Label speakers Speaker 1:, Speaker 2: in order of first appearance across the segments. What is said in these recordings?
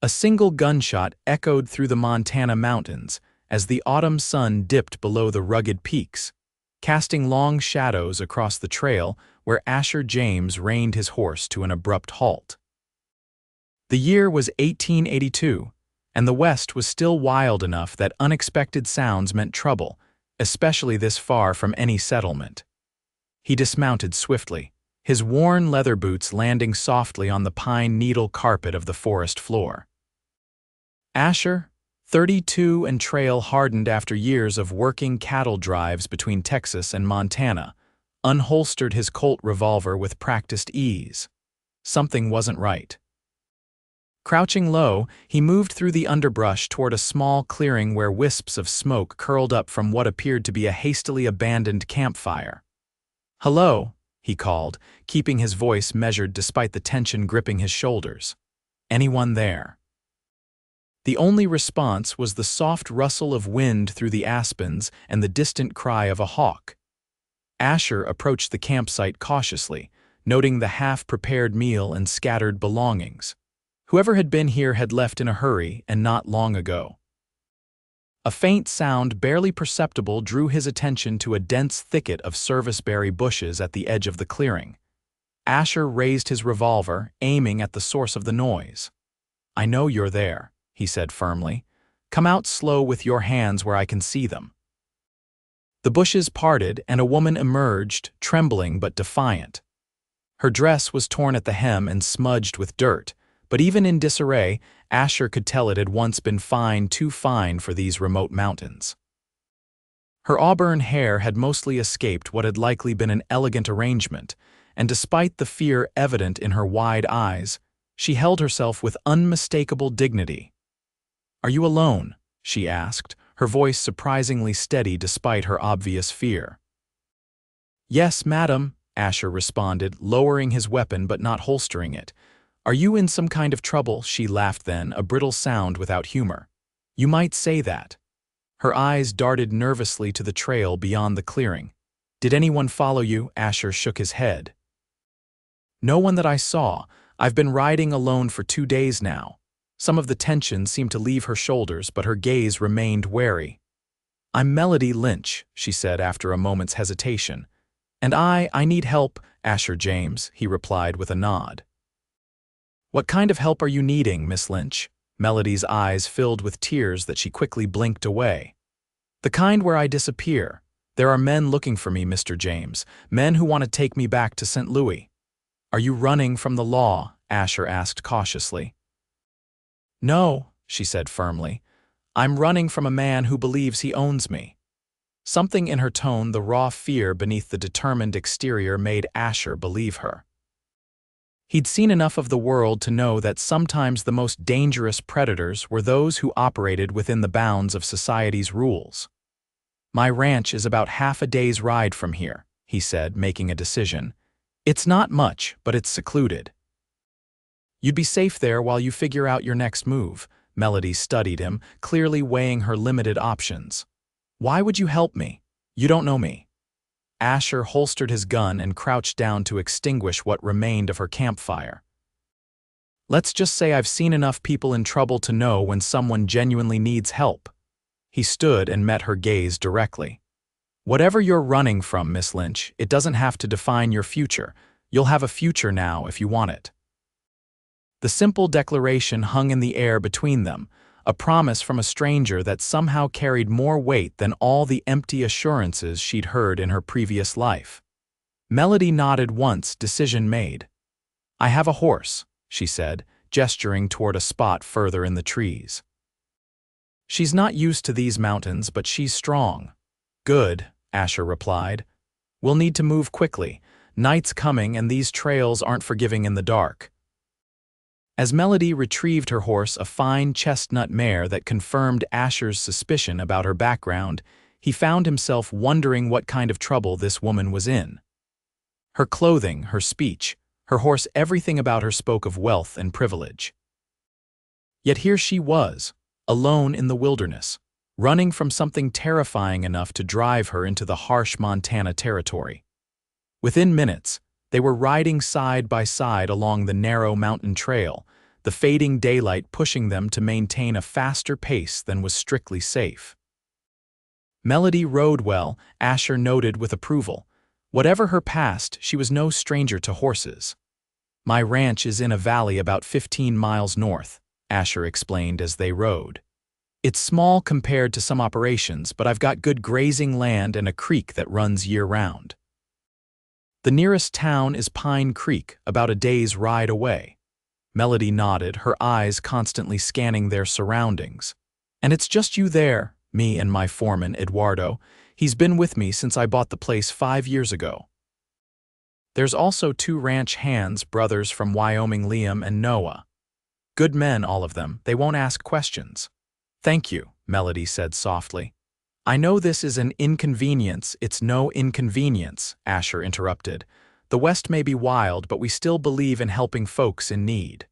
Speaker 1: A single gunshot echoed through the Montana mountains as the autumn sun dipped below the rugged peaks, casting long shadows across the trail where Asher James reined his horse to an abrupt halt. The year was 1882, and the West was still wild enough that unexpected sounds meant trouble, especially this far from any settlement. He dismounted swiftly, his worn leather boots landing softly on the pine needle carpet of the forest floor. Asher, 32 and trail hardened after years of working cattle drives between Texas and Montana, unholstered his Colt revolver with practiced ease. Something wasn't right. Crouching low, he moved through the underbrush toward a small clearing where wisps of smoke curled up from what appeared to be a hastily abandoned campfire. "Hello," he called, keeping his voice measured despite the tension gripping his shoulders. "Anyone there?" The only response was the soft rustle of wind through the aspens and the distant cry of a hawk. Asher approached the campsite cautiously, noting the half-prepared meal and scattered belongings. Whoever had been here had left in a hurry and not long ago. A faint sound barely perceptible drew his attention to a dense thicket of serviceberry bushes at the edge of the clearing. Asher raised his revolver, aiming at the source of the noise. "I know you're there," he said firmly. "Come out slow with your hands where I can see them." The bushes parted and a woman emerged, trembling but defiant. Her dress was torn at the hem and smudged with dirt, but even in disarray, Asher could tell it had once been fine, too fine for these remote mountains. Her auburn hair had mostly escaped what had likely been an elegant arrangement, and despite the fear evident in her wide eyes, she held herself with unmistakable dignity. "Are you alone?" she asked, her voice surprisingly steady despite her obvious fear. "Yes, madam," Asher responded, lowering his weapon but not holstering it. "Are you in some kind of trouble?" She laughed then, a brittle sound without humor. "You might say that." Her eyes darted nervously to the trail beyond the clearing. "Did anyone follow you?" Asher shook his head. "No one that I saw. I've been riding alone for 2 days now." Some of the tension seemed to leave her shoulders, but her gaze remained wary. "I'm Melody Lynch," she said after a moment's hesitation. "And I need help, Asher James," he replied with a nod. "What kind of help are you needing, Miss Lynch?" Melody's eyes filled with tears that she quickly blinked away. "The kind where I disappear. There are men looking for me, Mr. James, men who want to take me back to St. Louis." "Are you running from the law?" Asher asked cautiously. "No," she said firmly. "I'm running from a man who believes he owns me." Something in her tone, the raw fear beneath the determined exterior, made Asher believe her. He'd seen enough of the world to know that sometimes the most dangerous predators were those who operated within the bounds of society's rules. "My ranch is about half a day's ride from here," he said, making a decision. "It's not much, but it's secluded." "You'd be safe there while you figure out your next move." Melody studied him, clearly weighing her limited options. "Why would you help me? You don't know me." Asher holstered his gun and crouched down to extinguish what remained of her campfire. "Let's just say I've seen enough people in trouble to know when someone genuinely needs help." He stood and met her gaze directly. "Whatever you're running from, Miss Lynch, it doesn't have to define your future. You'll have a future now if you want it." The simple declaration hung in the air between them, a promise from a stranger that somehow carried more weight than all the empty assurances she'd heard in her previous life. Melody nodded once, decision made. "I have a horse," she said, gesturing toward a spot further in the trees. "She's not used to these mountains, but she's strong." "Good," Asher replied. "We'll need to move quickly. Night's coming and these trails aren't forgiving in the dark." As Melody retrieved her horse, a fine chestnut mare that confirmed Asher's suspicion about her background, he found himself wondering what kind of trouble this woman was in. Her clothing, her speech, her horse, everything about her spoke of wealth and privilege. Yet here she was, alone in the wilderness, running from something terrifying enough to drive her into the harsh Montana territory. Within minutes, they were riding side by side along the narrow mountain trail, the fading daylight pushing them to maintain a faster pace than was strictly safe. Melody rode well, Asher noted with approval. Whatever her past, she was no stranger to horses. My ranch is in a valley about 15 miles north, Asher explained as they rode. It's small compared to some operations, but I've got good grazing land and a creek that runs year-round. The nearest town is Pine Creek, about a day's ride away. Melody nodded, her eyes constantly scanning their surroundings. And it's just you there, me and my foreman, Eduardo. He's been with me since I bought the place 5 years ago. There's also 2 ranch hands, brothers from Wyoming, Liam and Noah. Good men, all of them. They won't ask questions. Thank you, Melody said softly. I know this is an inconvenience. It's no inconvenience, Asher interrupted. The West may be wild, but we still believe in helping folks in need.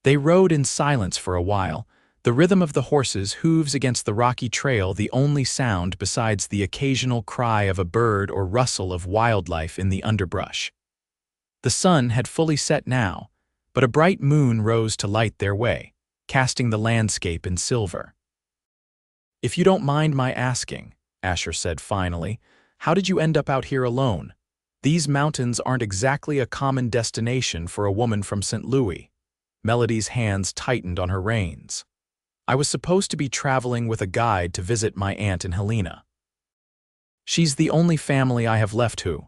Speaker 1: They rode in silence for a while, the rhythm of the horses' hooves against the rocky trail the only sound besides the occasional cry of a bird or rustle of wildlife in the underbrush. The sun had fully set now, but a bright moon rose to light their way, casting the landscape in silver. If you don't mind my asking, Asher said finally, how did you end up out here alone? These mountains aren't exactly a common destination for a woman from St. Louis. Melody's hands tightened on her reins. I was supposed to be traveling with a guide to visit my aunt in Helena. She's the only family I have left who.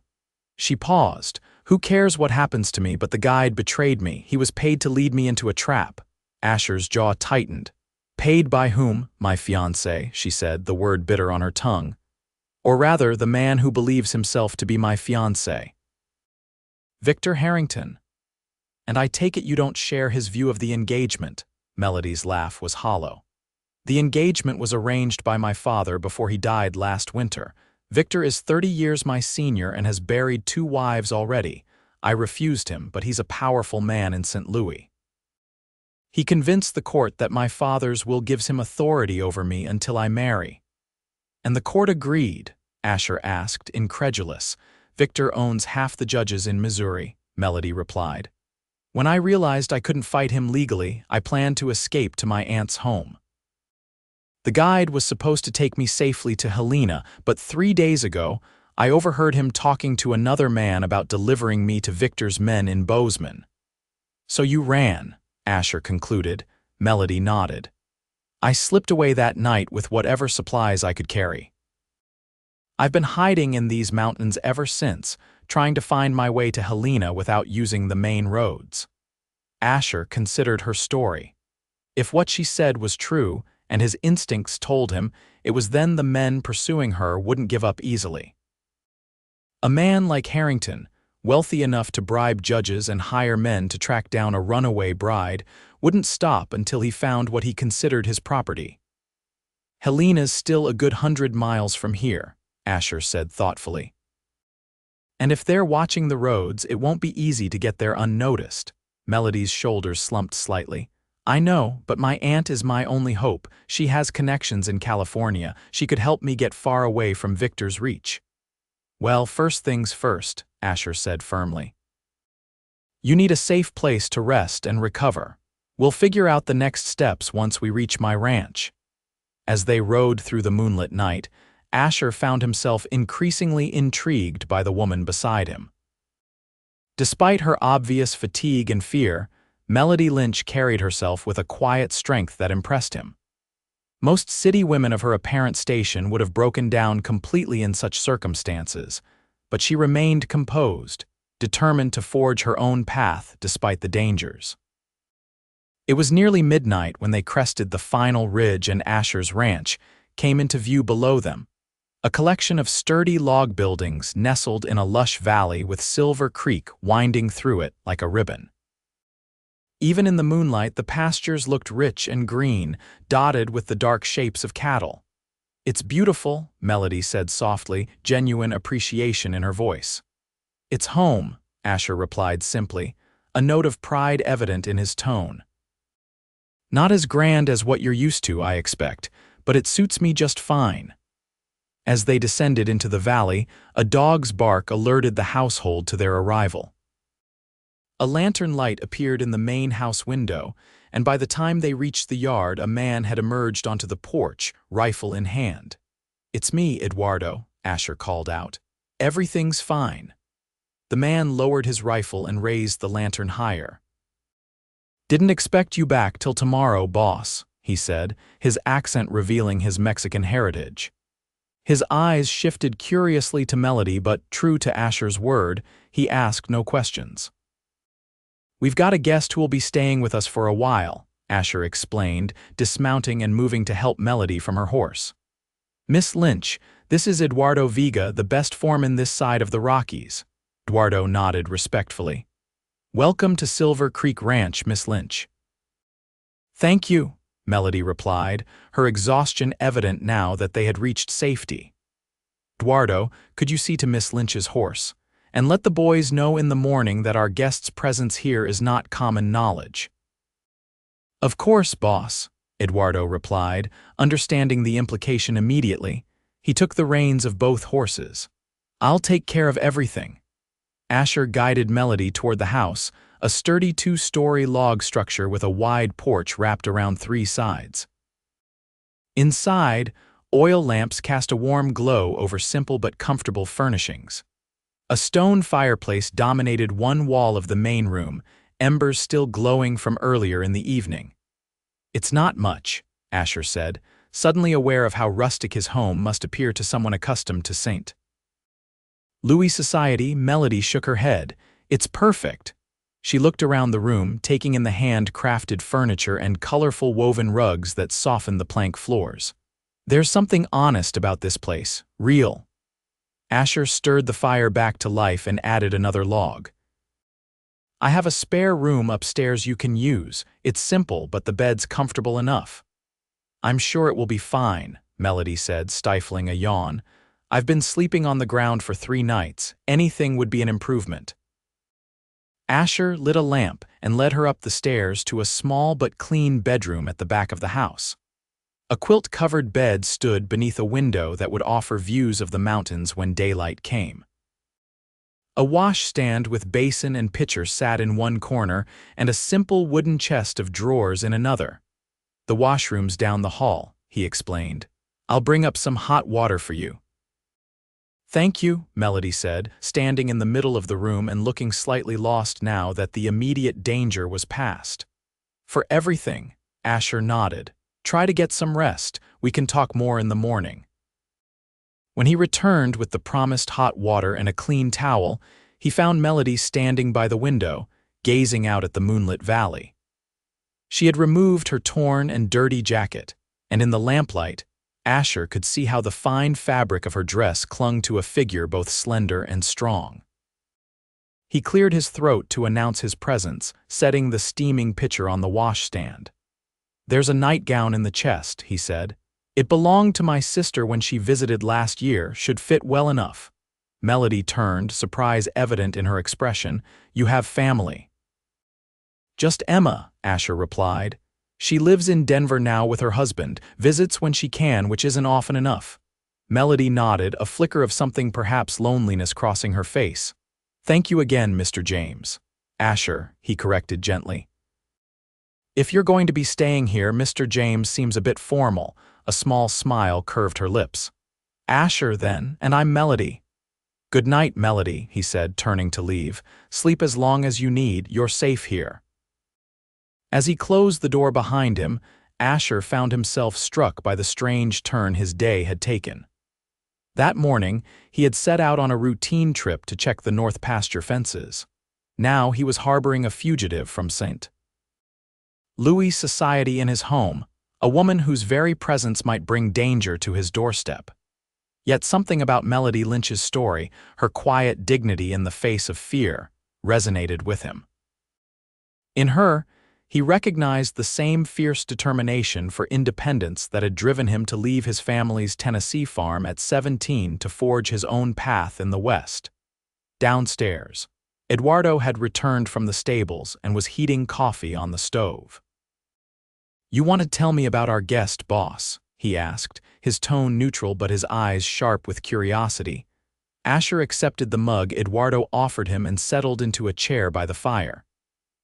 Speaker 1: She paused. Who cares what happens to me, but the guide betrayed me. He was paid to lead me into a trap. Asher's jaw tightened. Paid by whom? My fiancé, she said, the word bitter on her tongue. Or rather, the man who believes himself to be my fiancé. Victor Harrington. And I take it you don't share his view of the engagement. Melody's laugh was hollow. The engagement was arranged by my father before he died last winter. Victor is 30 years my senior and has buried 2 wives already. I refused him, but he's a powerful man in St. Louis. He convinced the court that my father's will gives him authority over me until I marry. And the court agreed, Asher asked, incredulous. Victor owns half the judges in Missouri, Melody replied. When I realized I couldn't fight him legally, I planned to escape to my aunt's home. The guide was supposed to take me safely to Helena, but 3 days ago, I overheard him talking to another man about delivering me to Victor's men in Bozeman. So you ran, Asher concluded. Melody nodded. I slipped away that night with whatever supplies I could carry. I've been hiding in these mountains ever since, trying to find my way to Helena without using the main roads. Asher considered her story. If what she said was true, and his instincts told him, it was then the men pursuing her wouldn't give up easily. A man like Harrington, wealthy enough to bribe judges and hire men to track down a runaway bride, wouldn't stop until he found what he considered his property. Helena's still a good 100 miles from here, Asher said thoughtfully. And if they're watching the roads, it won't be easy to get there unnoticed. Melody's shoulders slumped slightly. I know, but my aunt is my only hope. She has connections in California. She could help me get far away from Victor's reach. Well, first things first, Asher said firmly. You need a safe place to rest and recover. We'll figure out the next steps once we reach my ranch. As they rode through the moonlit night, Asher found himself increasingly intrigued by the woman beside him. Despite her obvious fatigue and fear, Melody Lynch carried herself with a quiet strength that impressed him. Most city women of her apparent station would have broken down completely in such circumstances, but she remained composed, determined to forge her own path despite the dangers. It was nearly midnight when they crested the final ridge and Asher's ranch came into view below them, a collection of sturdy log buildings nestled in a lush valley with Silver Creek winding through it like a ribbon. Even in the moonlight, the pastures looked rich and green, dotted with the dark shapes of cattle. It's beautiful, Melody said softly, genuine appreciation in her voice. It's home, Asher replied simply, a note of pride evident in his tone. Not as grand as what you're used to, I expect, but it suits me just fine. As they descended into the valley, a dog's bark alerted the household to their arrival. A lantern light appeared in the main house window, and by the time they reached the yard, a man had emerged onto the porch, rifle in hand. "It's me, Eduardo," Asher called out. "Everything's fine." The man lowered his rifle and raised the lantern higher. "Didn't expect you back till tomorrow, boss," he said, his accent revealing his Mexican heritage. His eyes shifted curiously to Melody, but true to Asher's word, he asked no questions. "We've got a guest who will be staying with us for a while," Asher explained, dismounting and moving to help Melody from her horse. "Miss Lynch, this is Eduardo Vega, the best foreman this side of the Rockies." Eduardo nodded respectfully. "Welcome to Silver Creek Ranch, Miss Lynch." "Thank you," Melody replied, her exhaustion evident now that they had reached safety. "Eduardo, could you see to Miss Lynch's horse? And let the boys know in the morning that our guest's presence here is not common knowledge." "Of course, boss," Eduardo replied, understanding the implication immediately. He took the reins of both horses. "I'll take care of everything." Asher guided Melody toward the house, a sturdy 2-story log structure with a wide porch wrapped around 3 sides. Inside, oil lamps cast a warm glow over simple but comfortable furnishings. A stone fireplace dominated one wall of the main room, embers still glowing from earlier in the evening. "It's not much," Asher said, suddenly aware of how rustic his home must appear to someone accustomed to St. Louis society. Melody shook her head. "It's perfect." She looked around the room, taking in the hand-crafted furniture and colorful woven rugs that softened the plank floors. "There's something honest about this place, real." Asher stirred the fire back to life and added another log. "I have a spare room upstairs you can use. It's simple, but the bed's comfortable enough." "I'm sure it will be fine," Melody said, stifling a yawn. "I've been sleeping on the ground for 3 nights. Anything would be an improvement." Asher lit a lamp and led her up the stairs to a small but clean bedroom at the back of the house. A quilt-covered bed stood beneath a window that would offer views of the mountains when daylight came. A washstand with basin and pitcher sat in one corner, and a simple wooden chest of drawers in another. "The washroom's down the hall," he explained. "I'll bring up some hot water for you." "Thank you," Melody said, standing in the middle of the room and looking slightly lost now that the immediate danger was past. "For everything," Asher nodded. "Try to get some rest. We can talk more in the morning." When he returned with the promised hot water and a clean towel, he found Melody standing by the window, gazing out at the moonlit valley. She had removed her torn and dirty jacket, and in the lamplight, Asher could see how the fine fabric of her dress clung to a figure both slender and strong. He cleared his throat to announce his presence, setting the steaming pitcher on the washstand. "There's a nightgown in the chest," he said. "It belonged to my sister when she visited last year, should fit well enough." Melody turned, surprise evident in her expression. "You have family?" "Just Emma," Asher replied. "She lives in Denver now with her husband, visits when she can, which isn't often enough." Melody nodded, a flicker of something, perhaps loneliness, crossing her face. "Thank you again, Mr. James." "Asher," he corrected gently. "If you're going to be staying here, Mr. James seems a bit formal." A small smile curved her lips. "Asher, then, and I'm Melody." "Good night, Melody," he said, turning to leave. "Sleep as long as you need, you're safe here." As he closed the door behind him, Asher found himself struck by the strange turn his day had taken. That morning, he had set out on a routine trip to check the north pasture fences. Now he was harboring a fugitive from St. Louis society in his home, a woman whose very presence might bring danger to his doorstep. Yet something about Melody Lynch's story, her quiet dignity in the face of fear, resonated with him. In her, he recognized the same fierce determination for independence that had driven him to leave his family's Tennessee farm at 17 to forge his own path in the West. Downstairs, Eduardo had returned from the stables and was heating coffee on the stove. "You want to tell me about our guest, boss?" he asked, his tone neutral but his eyes sharp with curiosity. Asher accepted the mug Eduardo offered him and settled into a chair by the fire.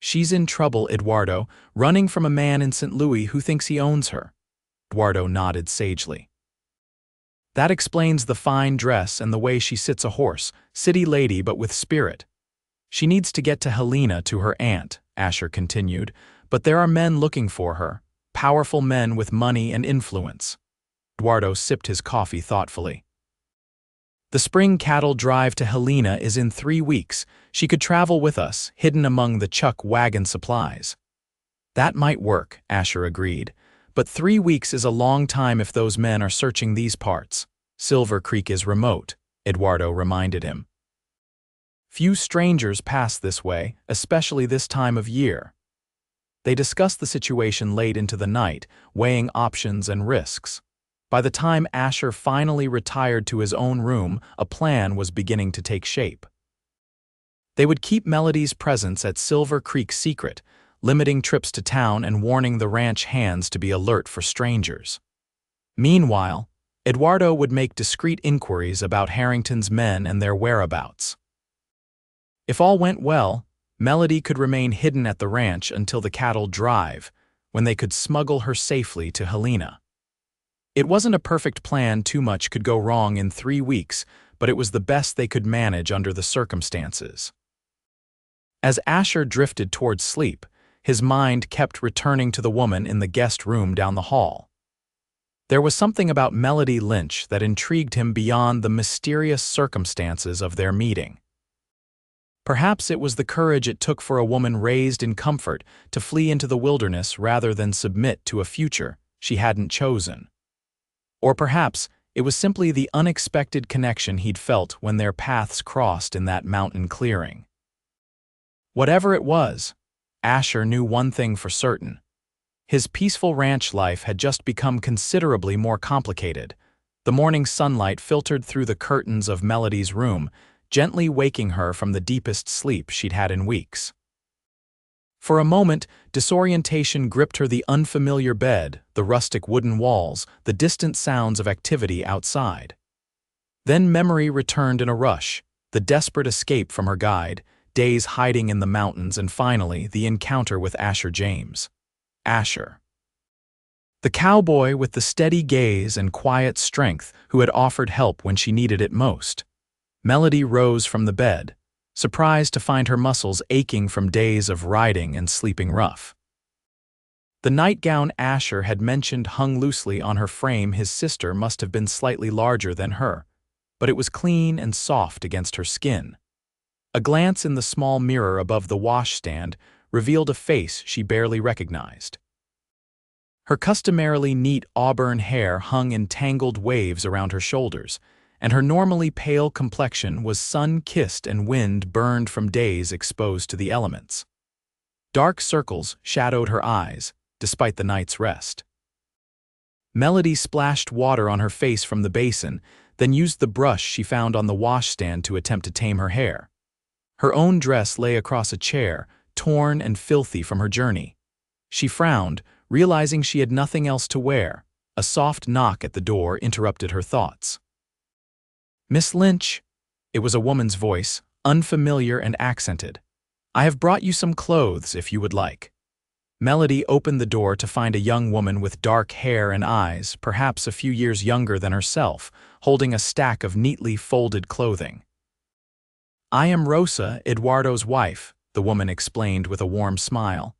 Speaker 1: She's in trouble, Eduardo, running from a man in St. Louis who thinks he owns her. Eduardo nodded sagely. That explains the fine dress and the way she sits a horse, city lady but with spirit. She needs to get to Helena, to her aunt, Asher continued, but there are men looking for her, powerful men with money and influence. Eduardo sipped his coffee thoughtfully. The spring cattle drive to Helena is in 3 weeks. She could travel with us, hidden among the chuck wagon supplies. That might work, Asher agreed, but 3 weeks is a long time if those men are searching these parts. Silver Creek is remote, Eduardo reminded him. Few strangers pass this way, especially this time of year. They discussed the situation late into the night, weighing options and risks. By the time Asher finally retired to his own room, a plan was beginning to take shape. They would keep Melody's presence at Silver Creek secret, limiting trips to town and warning the ranch hands to be alert for strangers. Meanwhile, Eduardo would make discreet inquiries about Harrington's men and their whereabouts. If all went well, Melody could remain hidden at the ranch until the cattle drive, when they could smuggle her safely to Helena. It wasn't a perfect plan. Too much could go wrong in 3 weeks, but it was the best they could manage under the circumstances. As Asher drifted towards sleep, his mind kept returning to the woman in the guest room down the hall. There was something about Melody Lynch that intrigued him beyond the mysterious circumstances of their meeting. Perhaps it was the courage it took for a woman raised in comfort to flee into the wilderness rather than submit to a future she hadn't chosen. Or perhaps it was simply the unexpected connection he'd felt when their paths crossed in that mountain clearing. Whatever it was, Asher knew one thing for certain. His peaceful ranch life had just become considerably more complicated. The morning sunlight filtered through the curtains of Melody's room, gently waking her from the deepest sleep she'd had in weeks. For a moment, disorientation gripped her: the unfamiliar bed, the rustic wooden walls, the distant sounds of activity outside. Then memory returned in a rush, the desperate escape from her guide, days hiding in the mountains, and finally, the encounter with Asher James. Asher. The cowboy with the steady gaze and quiet strength who had offered help when she needed it most. Melody rose from the bed, surprised to find her muscles aching from days of riding and sleeping rough. The nightgown Asher had mentioned hung loosely on her frame. His sister must have been slightly larger than her, but it was clean and soft against her skin. A glance in the small mirror above the washstand revealed a face she barely recognized. Her customarily neat auburn hair hung in tangled waves around her shoulders, and her normally pale complexion was sun-kissed and wind-burned from days exposed to the elements. Dark circles shadowed her eyes, despite the night's rest. Melody splashed water on her face from the basin, then used the brush she found on the washstand to attempt to tame her hair. Her own dress lay across a chair, torn and filthy from her journey. She frowned, realizing she had nothing else to wear. A soft knock at the door interrupted her thoughts. "Miss Lynch," it was a woman's voice, unfamiliar and accented. "I have brought you some clothes if you would like." Melody opened the door to find a young woman with dark hair and eyes, perhaps a few years younger than herself, holding a stack of neatly folded clothing. "I am Rosa, Eduardo's wife," the woman explained with a warm smile.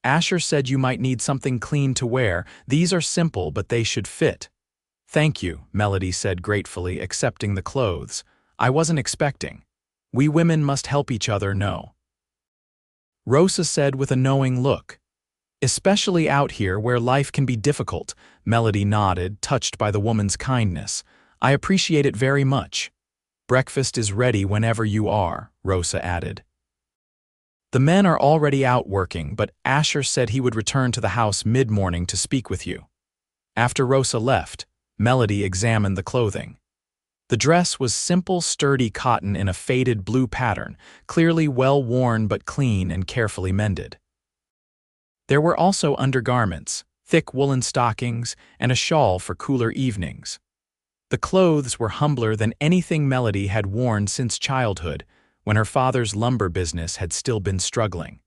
Speaker 1: "Asher said you might need something clean to wear. These are simple, but they should fit." "Thank you," Melody said gratefully, accepting the clothes. "I wasn't expecting. We women must help each other, no?" Rosa said with a knowing look. "Especially out here where life can be difficult," Melody nodded, touched by the woman's kindness. "I appreciate it very much." "Breakfast is ready whenever you are," Rosa added. "The men are already out working, but Asher said he would return to the house mid-morning to speak with you." After Rosa left, Melody examined the clothing. The dress was simple, sturdy cotton in a faded blue pattern, clearly well worn but clean and carefully mended. There were also undergarments, thick woolen stockings, and a shawl for cooler evenings. The clothes were humbler than anything Melody had worn since childhood, when her father's lumber business had still been struggling.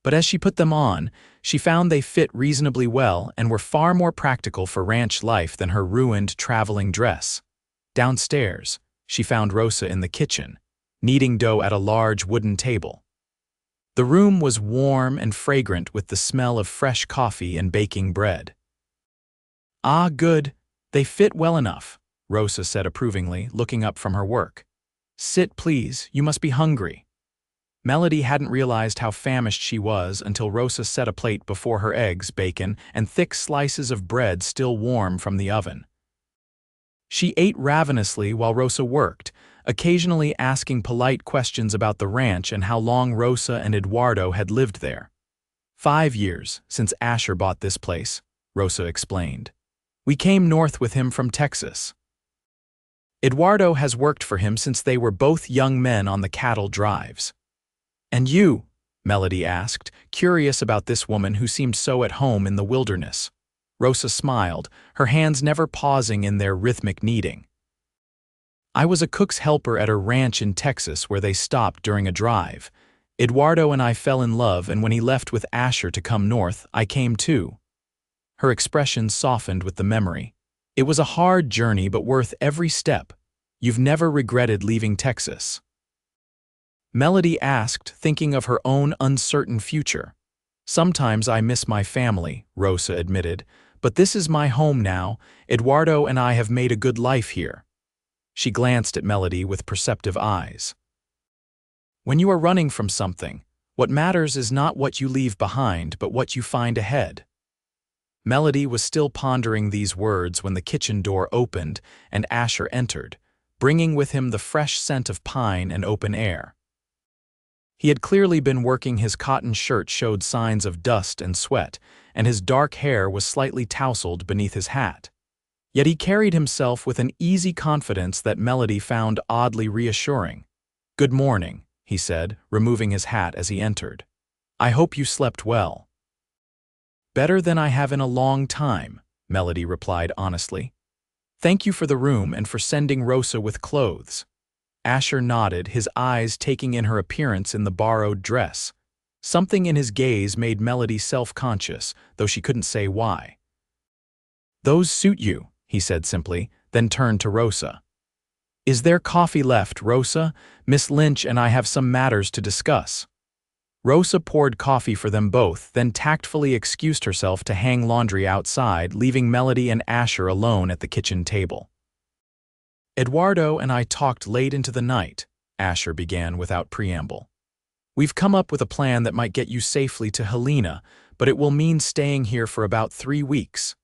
Speaker 1: But as she put them on, she found they fit reasonably well and were far more practical for ranch life than her ruined traveling dress. Downstairs, she found Rosa in the kitchen, kneading dough at a large wooden table. The room was warm and fragrant with the smell of fresh coffee and baking bread. "Ah, good. They fit well enough," Rosa said approvingly, looking up from her work. "Sit, please. You must be hungry." Melody hadn't realized how famished she was until Rosa set a plate before her eggs, bacon, and thick slices of bread still warm from the oven. She ate ravenously while Rosa worked, occasionally asking polite questions about the ranch and how long Rosa and Eduardo had lived there. 5 years since Asher bought this place, Rosa explained. "We came north with him from Texas. Eduardo has worked for him since they were both young men on the cattle drives." "And you?" Melody asked, curious about this woman who seemed so at home in the wilderness. Rosa smiled, her hands never pausing in their rhythmic kneading. "I was a cook's helper at a ranch in Texas where they stopped during a drive. Eduardo and I fell in love, and when he left with Asher to come north, I came too." Her expression softened with the memory. "It was a hard journey, but worth every step. You've never regretted leaving Texas?" Melody asked, thinking of her own uncertain future. "Sometimes I miss my family," Rosa admitted, "but this is my home now. Eduardo and I have made a good life here." She glanced at Melody with perceptive eyes. "When you are running from something, what matters is not what you leave behind, but what you find ahead." Melody was still pondering these words when the kitchen door opened and Asher entered, bringing with him the fresh scent of pine and open air. He had clearly been working. His cotton shirt showed signs of dust and sweat, and his dark hair was slightly tousled beneath his hat. Yet he carried himself with an easy confidence that Melody found oddly reassuring. "Good morning," he said, removing his hat as he entered. "I hope you slept well." "Better than I have in a long time," Melody replied honestly. "Thank you for the room and for sending Rosa with clothes." Asher nodded, his eyes taking in her appearance in the borrowed dress. Something in his gaze made Melody self-conscious, though she couldn't say why. "Those suit you," he said simply, then turned to Rosa. "Is there coffee left, Rosa? Miss Lynch and I have some matters to discuss." Rosa poured coffee for them both, then tactfully excused herself to hang laundry outside, leaving Melody and Asher alone at the kitchen table. "Eduardo and I talked late into the night," Asher began without preamble. "We've come up with a plan that might get you safely to Helena, but it will mean staying here for about 3 weeks.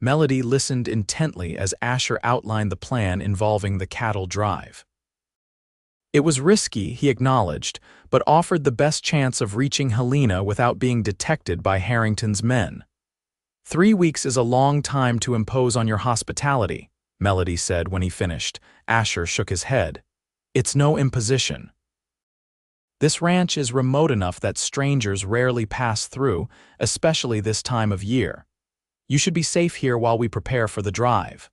Speaker 1: Melody listened intently as Asher outlined the plan involving the cattle drive. It was risky, he acknowledged, but offered the best chance of reaching Helena without being detected by Harrington's men. 3 weeks is a long time to impose on your hospitality, Melody said when he finished. Asher shook his head. "It's no imposition. This ranch is remote enough that strangers rarely pass through, especially this time of year. You should be safe here while we prepare for the drive."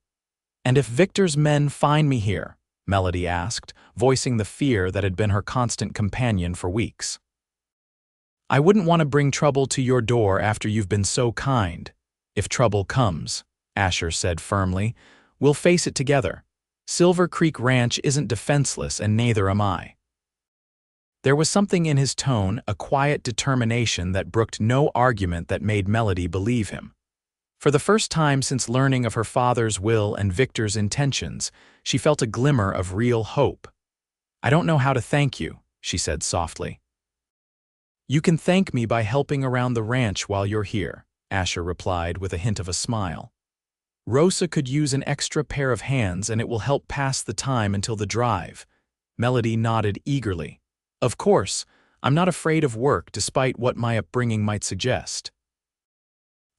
Speaker 1: "And if Victor's men find me here?" Melody asked, voicing the fear that had been her constant companion for weeks. "I wouldn't want to bring trouble to your door after you've been so kind. If trouble comes," Asher said firmly, "we'll face it together. Silver Creek Ranch isn't defenseless, and neither am I." There was something in his tone, a quiet determination that brooked no argument that made Melody believe him. For the first time since learning of her father's will and Victor's intentions, she felt a glimmer of real hope. "I don't know how to thank you," she said softly. "You can thank me by helping around the ranch while you're here," Asher replied with a hint of a smile. "Rosa could use an extra pair of hands, and it will help pass the time until the drive." Melody nodded eagerly. "Of course, I'm not afraid of work despite what my upbringing might suggest."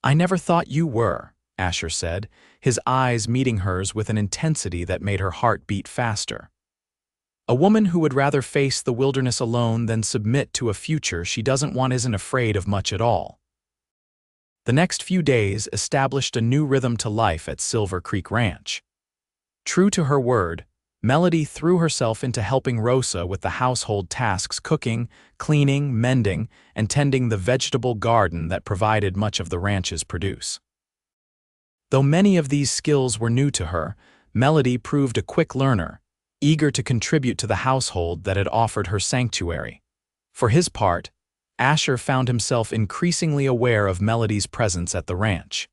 Speaker 1: "I never thought you were," Asher said, his eyes meeting hers with an intensity that made her heart beat faster. "A woman who would rather face the wilderness alone than submit to a future she doesn't want isn't afraid of much at all." The next few days established a new rhythm to life at Silver Creek Ranch. True to her word, Melody threw herself into helping Rosa with the household tasks: cooking, cleaning, mending, and tending the vegetable garden that provided much of the ranch's produce. Though many of these skills were new to her, Melody proved a quick learner, eager to contribute to the household that had offered her sanctuary. For his part, Asher found himself increasingly aware of Melody's presence at the ranch.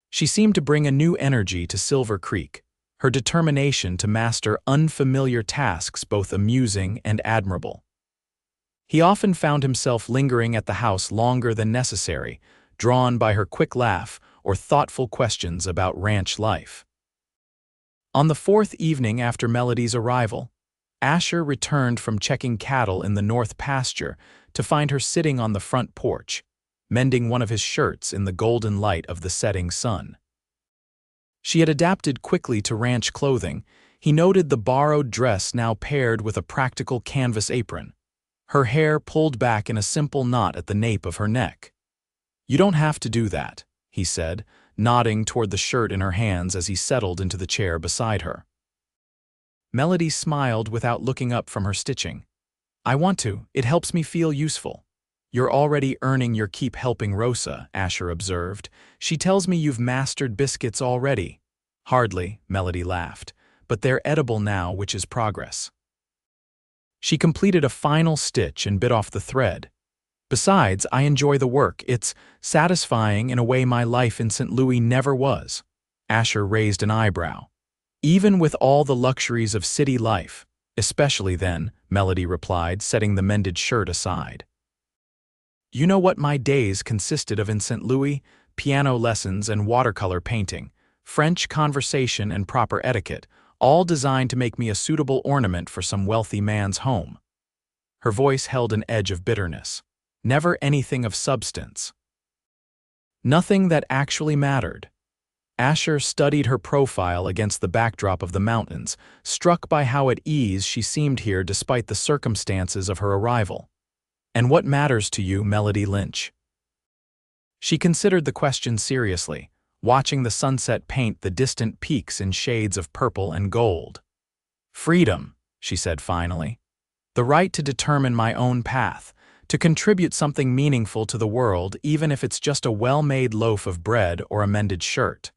Speaker 1: She seemed to bring a new energy to Silver Creek, her determination to master unfamiliar tasks both amusing and admirable. He often found himself lingering at the house longer than necessary, drawn by her quick laugh or thoughtful questions about ranch life. On the fourth evening after Melody's arrival, Asher returned from checking cattle in the north pasture to find her sitting on the front porch, mending one of his shirts in the golden light of the setting sun. She had adapted quickly to ranch clothing. He noted the borrowed dress now paired with a practical canvas apron, her hair pulled back in a simple knot at the nape of her neck. "You don't have to do that," he said, nodding toward the shirt in her hands as he settled into the chair beside her. Melody smiled without looking up from her stitching. "I want to. It helps me feel useful." "You're already earning your keep helping Rosa," Asher observed. "She tells me you've mastered biscuits already." "Hardly," Melody laughed, "but they're edible now, which is progress." She completed a final stitch and bit off the thread. "Besides, I enjoy the work. It's satisfying in a way my life in St. Louis never was." Asher raised an eyebrow. "Even with all the luxuries of city life, especially then," Melody replied, setting the mended shirt aside. "You know what my days consisted of in St. Louis? Piano lessons and watercolor painting, French conversation and proper etiquette, all designed to make me a suitable ornament for some wealthy man's home." Her voice held an edge of bitterness. "Never anything of substance. Nothing that actually mattered." Asher studied her profile against the backdrop of the mountains, struck by how at ease she seemed here despite the circumstances of her arrival. "And what matters to you, Melody Lynch?" She considered the question seriously, watching the sunset paint the distant peaks in shades of purple and gold. "Freedom," she said finally. "The right to determine my own path, to contribute something meaningful to the world even if it's just a well-made loaf of bread or a mended shirt."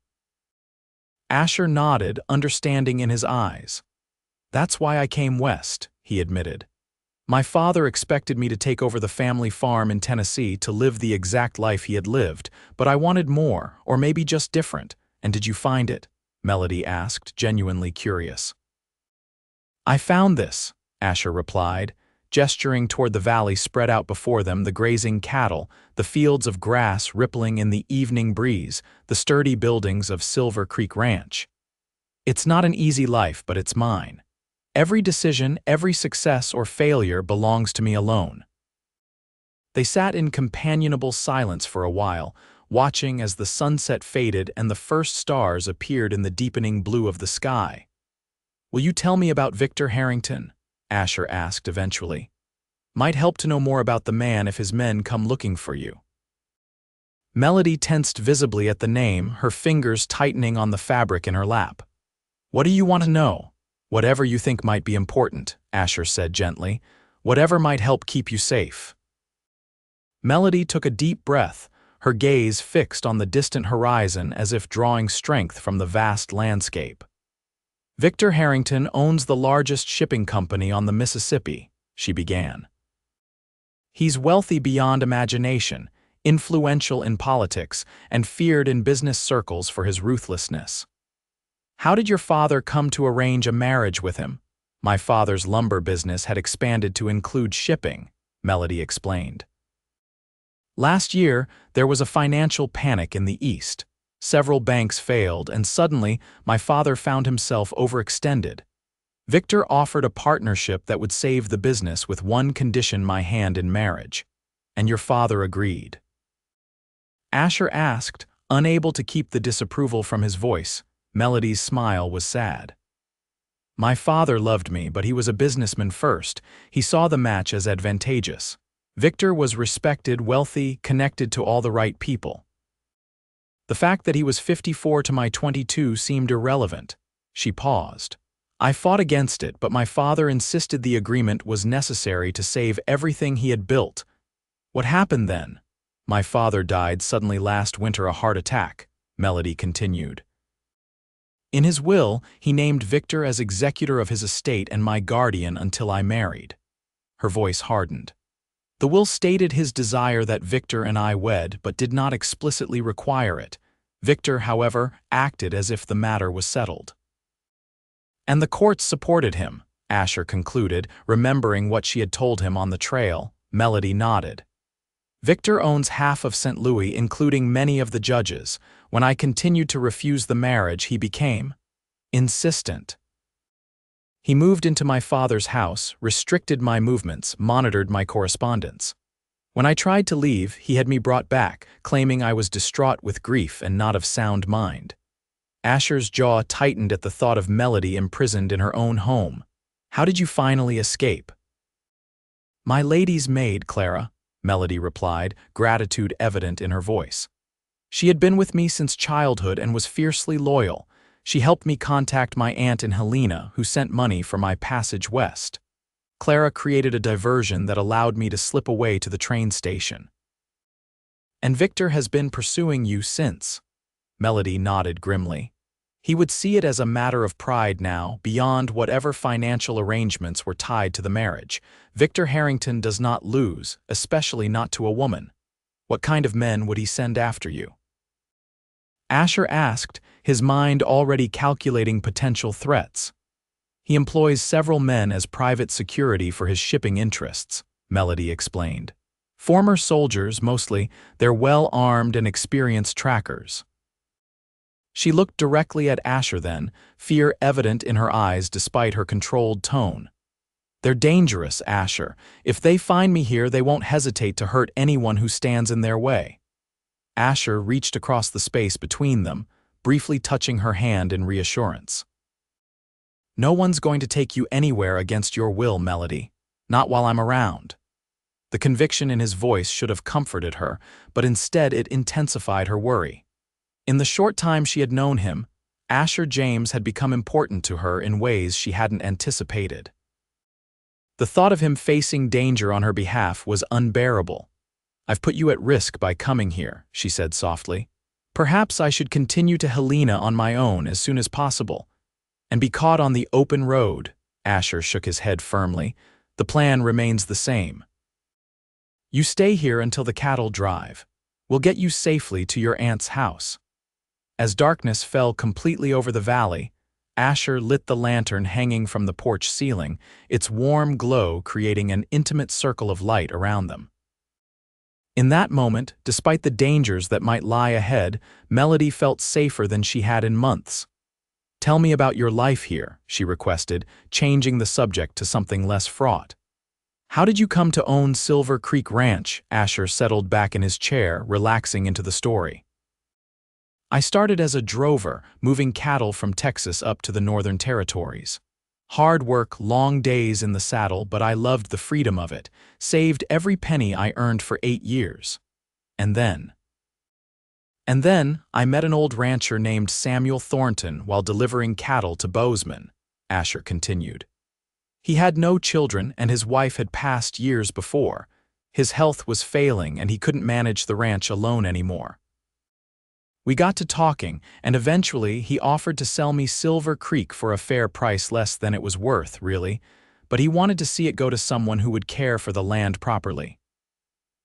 Speaker 1: Asher nodded, understanding in his eyes. "That's why I came west," he admitted. "My father expected me to take over the family farm in Tennessee to live the exact life he had lived, but I wanted more, or maybe just different. And did you find it?" Melody asked, genuinely curious. "I found this," Asher replied, gesturing toward the valley spread out before them, the grazing cattle, the fields of grass rippling in the evening breeze, the sturdy buildings of Silver Creek Ranch. "It's not an easy life, but it's mine. Every decision, every success or failure belongs to me alone." They sat in companionable silence for a while, watching as the sunset faded and the first stars appeared in the deepening blue of the sky. "Will you tell me about Victor Harrington?" Asher asked eventually. "Might help to know more about the man if his men come looking for you." Melody tensed visibly at the name, her fingers tightening on the fabric in her lap. "What do you want to know?" "Whatever you think might be important," Asher said gently. "Whatever might help keep you safe." Melody took a deep breath, her gaze fixed on the distant horizon as if drawing strength from the vast landscape. "Victor Harrington owns the largest shipping company on the Mississippi," she began. "He's wealthy beyond imagination, influential in politics, and feared in business circles for his ruthlessness." "How did your father come to arrange a marriage with him?" "My father's lumber business had expanded to include shipping," Melody explained. "Last year, there was a financial panic in the East. Several banks failed, and suddenly, my father found himself overextended. Victor offered a partnership that would save the business with one condition: my hand in marriage. And your father agreed." Asher asked, unable to keep the disapproval from his voice. Melody's smile was sad. "My father loved me, but he was a businessman first. He saw the match as advantageous. Victor was respected, wealthy, connected to all the right people. The fact that he was 54 to my 22 seemed irrelevant." She paused. I fought against it, but my father insisted the agreement was necessary to save everything he had built. What happened then? My father died suddenly last winter, a heart attack, Melody continued. In his will, he named Victor as executor of his estate and my guardian until I married. Her voice hardened. The will stated his desire that Victor and I wed, but did not explicitly require it. Victor, however, acted as if the matter was settled. And the courts supported him, Asher concluded, remembering what she had told him on the trail. Melody nodded. Victor owns half of St. Louis, including many of the judges. When I continued to refuse the marriage, he became insistent. He moved into my father's house, restricted my movements, monitored my correspondence. When I tried to leave, he had me brought back, claiming I was distraught with grief and not of sound mind. Asher's jaw tightened at the thought of Melody imprisoned in her own home. How did you finally escape? My lady's maid, Clara, Melody replied, gratitude evident in her voice. She had been with me since childhood and was fiercely loyal. She helped me contact my aunt in Helena, who sent money for my passage west. Clara created a diversion that allowed me to slip away to the train station. And Victor has been pursuing you since. Melody nodded grimly. He would see it as a matter of pride now, beyond whatever financial arrangements were tied to the marriage. Victor Harrington does not lose, especially not to a woman. What kind of men would he send after you? Asher asked, his mind already calculating potential threats. He employs several men as private security for his shipping interests, Melody explained. Former soldiers, mostly. They're well-armed and experienced trackers. She looked directly at Asher then, fear evident in her eyes despite her controlled tone. They're dangerous, Asher. If they find me here, they won't hesitate to hurt anyone who stands in their way. Asher reached across the space between them, briefly touching her hand in reassurance. No one's going to take you anywhere against your will, Melody. Not while I'm around. The conviction in his voice should have comforted her, but instead it intensified her worry. In the short time she had known him, Asher James had become important to her in ways she hadn't anticipated. The thought of him facing danger on her behalf was unbearable. I've put you at risk by coming here, she said softly. Perhaps I should continue to Helena on my own as soon as possible. And be caught on the open road, Asher shook his head firmly. The plan remains the same. You stay here until the cattle drive. We'll get you safely to your aunt's house. As darkness fell completely over the valley, Asher lit the lantern hanging from the porch ceiling, its warm glow creating an intimate circle of light around them. In that moment, despite the dangers that might lie ahead, Melody felt safer than she had in months. Tell me about your life here, she requested, changing the subject to something less fraught. How did you come to own Silver Creek Ranch? Asher settled back in his chair, relaxing into the story. I started as a drover, moving cattle from Texas up to the Northern Territories. Hard work, long days in the saddle, but I loved the freedom of it, saved every penny I earned for 8 years. And then I met an old rancher named Samuel Thornton while delivering cattle to Bozeman, Asher continued. He had no children and his wife had passed years before. His health was failing and he couldn't manage the ranch alone anymore. We got to talking, and eventually he offered to sell me Silver Creek for a fair price, less than it was worth, really, but he wanted to see it go to someone who would care for the land properly.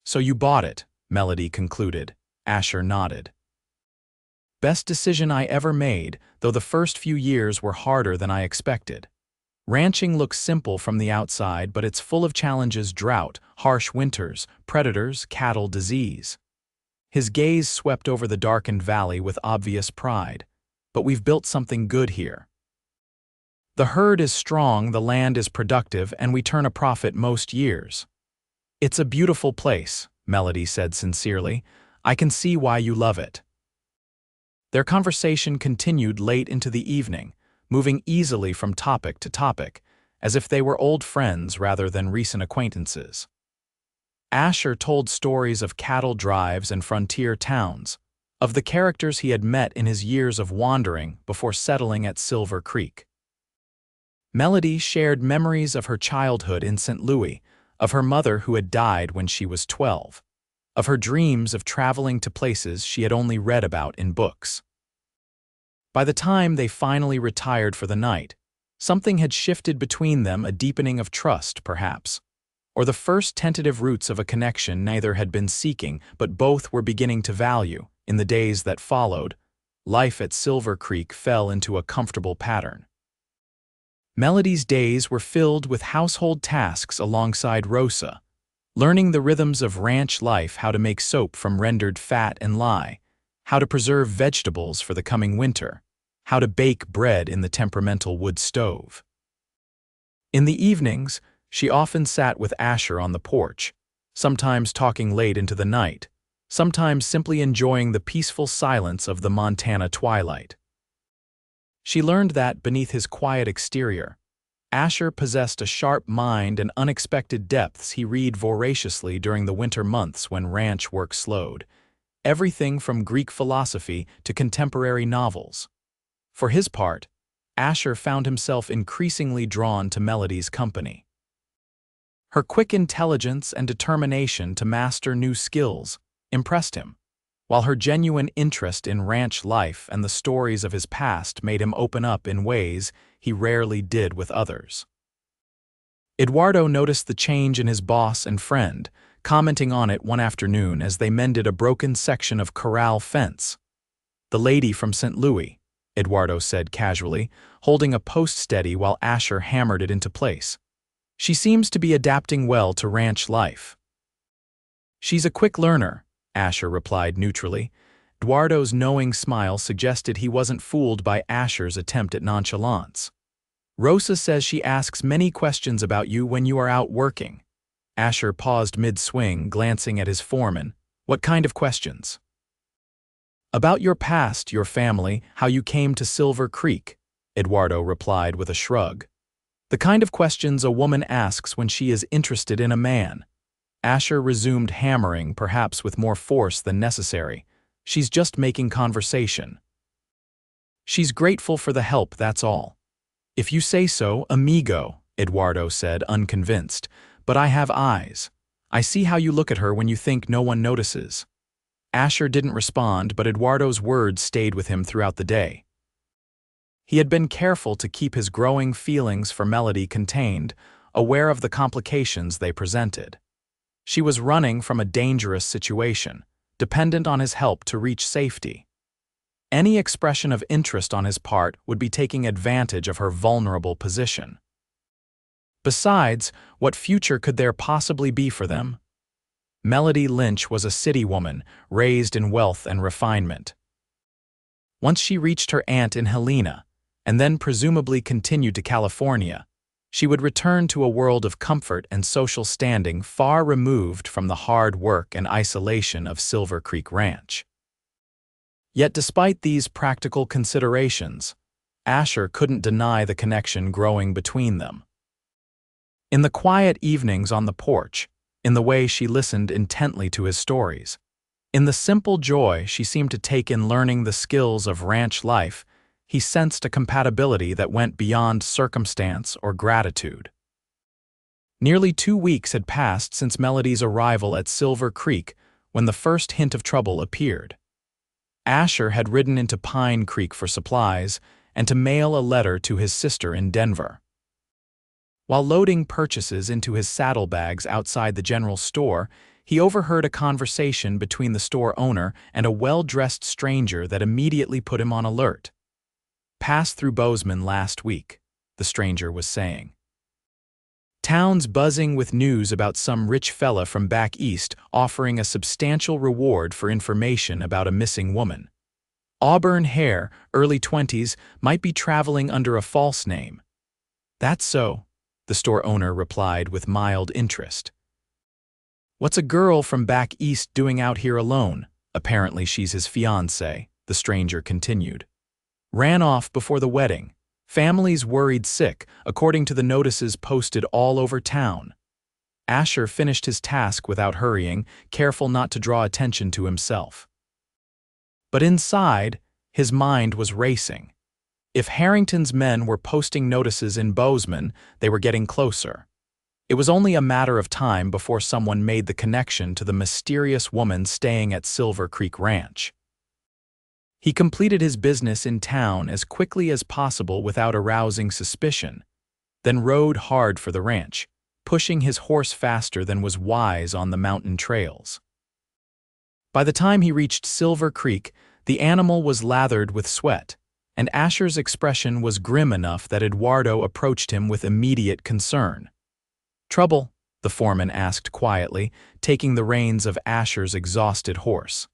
Speaker 1: So you bought it, Melody concluded. Asher nodded. Best decision I ever made, though the first few years were harder than I expected. Ranching looks simple from the outside, but it's full of challenges: drought, harsh winters, predators, cattle disease. His gaze swept over the darkened valley with obvious pride. But we've built something good here. The herd is strong, the land is productive, and we turn a profit most years. It's a beautiful place, Melody said sincerely. I can see why you love it. Their conversation continued late into the evening, moving easily from topic to topic, as if they were old friends rather than recent acquaintances. Asher told stories of cattle drives and frontier towns, of the characters he had met in his years of wandering before settling at Silver Creek. Melody shared memories of her childhood in St. Louis, of her mother who had died when she was 12, of her dreams of traveling to places she had only read about in books. By the time they finally retired for the night, something had shifted between them, a deepening of trust, perhaps, or the first tentative roots of a connection neither had been seeking but both were beginning to value. In the days that followed, life at Silver Creek fell into a comfortable pattern. Melody's days were filled with household tasks alongside Rosa, learning the rhythms of ranch life, how to make soap from rendered fat and lye, how to preserve vegetables for the coming winter, how to bake bread in the temperamental wood stove. In the evenings, she often sat with Asher on the porch, sometimes talking late into the night, sometimes simply enjoying the peaceful silence of the Montana twilight. She learned that, beneath his quiet exterior, Asher possessed a sharp mind and unexpected depths he read voraciously during the winter months when ranch work slowed, everything from Greek philosophy to contemporary novels. For his part, Asher found himself increasingly drawn to Melody's company. Her quick intelligence and determination to master new skills impressed him, while her genuine interest in ranch life and the stories of his past made him open up in ways he rarely did with others. Eduardo noticed the change in his boss and friend, commenting on it one afternoon as they mended a broken section of corral fence. "The lady from St. Louis," Eduardo said casually, holding a post steady while Asher hammered it into place. "She seems to be adapting well to ranch life." "She's a quick learner," Asher replied neutrally. Eduardo's knowing smile suggested he wasn't fooled by Asher's attempt at nonchalance. "Rosa says she asks many questions about you when you are out working." Asher paused mid-swing, glancing at his foreman. "What kind of questions?" "About your past, your family, how you came to Silver Creek," Eduardo replied with a shrug. "The kind of questions a woman asks when she is interested in a man." Asher resumed hammering, perhaps with more force than necessary. "She's just making conversation. She's grateful for the help, that's all." "If you say so, amigo," Eduardo said, unconvinced. "But I have eyes. I see how you look at her when you think no one notices." Asher didn't respond, but Eduardo's words stayed with him throughout the day. He had been careful to keep his growing feelings for Melody contained, aware of the complications they presented. She was running from a dangerous situation, dependent on his help to reach safety. Any expression of interest on his part would be taking advantage of her vulnerable position. Besides, what future could there possibly be for them? Melody Lynch was a city woman, raised in wealth and refinement. Once she reached her aunt in Helena, and then presumably continued to California, she would return to a world of comfort and social standing far removed from the hard work and isolation of Silver Creek Ranch. Yet despite these practical considerations, Asher couldn't deny the connection growing between them. In the quiet evenings on the porch, in the way she listened intently to his stories, in the simple joy she seemed to take in learning the skills of ranch life, he sensed a compatibility that went beyond circumstance or gratitude. Nearly 2 weeks had passed since Melody's arrival at Silver Creek when the first hint of trouble appeared. Asher had ridden into Pine Creek for supplies and to mail a letter to his sister in Denver. While loading purchases into his saddlebags outside the general store, he overheard a conversation between the store owner and a well-dressed stranger that immediately put him on alert. "Passed through Bozeman last week," the stranger was saying. "Town's buzzing with news about some rich fella from back east offering a substantial reward for information about a missing woman. Auburn hair, early 20s, might be traveling under a false name." "That's so," the store owner replied with mild interest. "What's a girl from back east doing out here alone? Apparently she's his fiancée," the stranger continued. "Ran off before the wedding. Family's worried sick, according to the notices posted all over town." Asher finished his task without hurrying, careful not to draw attention to himself. But inside, his mind was racing. If Harrington's men were posting notices in Bozeman, they were getting closer. It was only a matter of time before someone made the connection to the mysterious woman staying at Silver Creek Ranch. He completed his business in town as quickly as possible without arousing suspicion, then rode hard for the ranch, pushing his horse faster than was wise on the mountain trails. By the time he reached Silver Creek, the animal was lathered with sweat, and Asher's expression was grim enough that Eduardo approached him with immediate concern. "Trouble?" the foreman asked quietly, taking the reins of Asher's exhausted horse.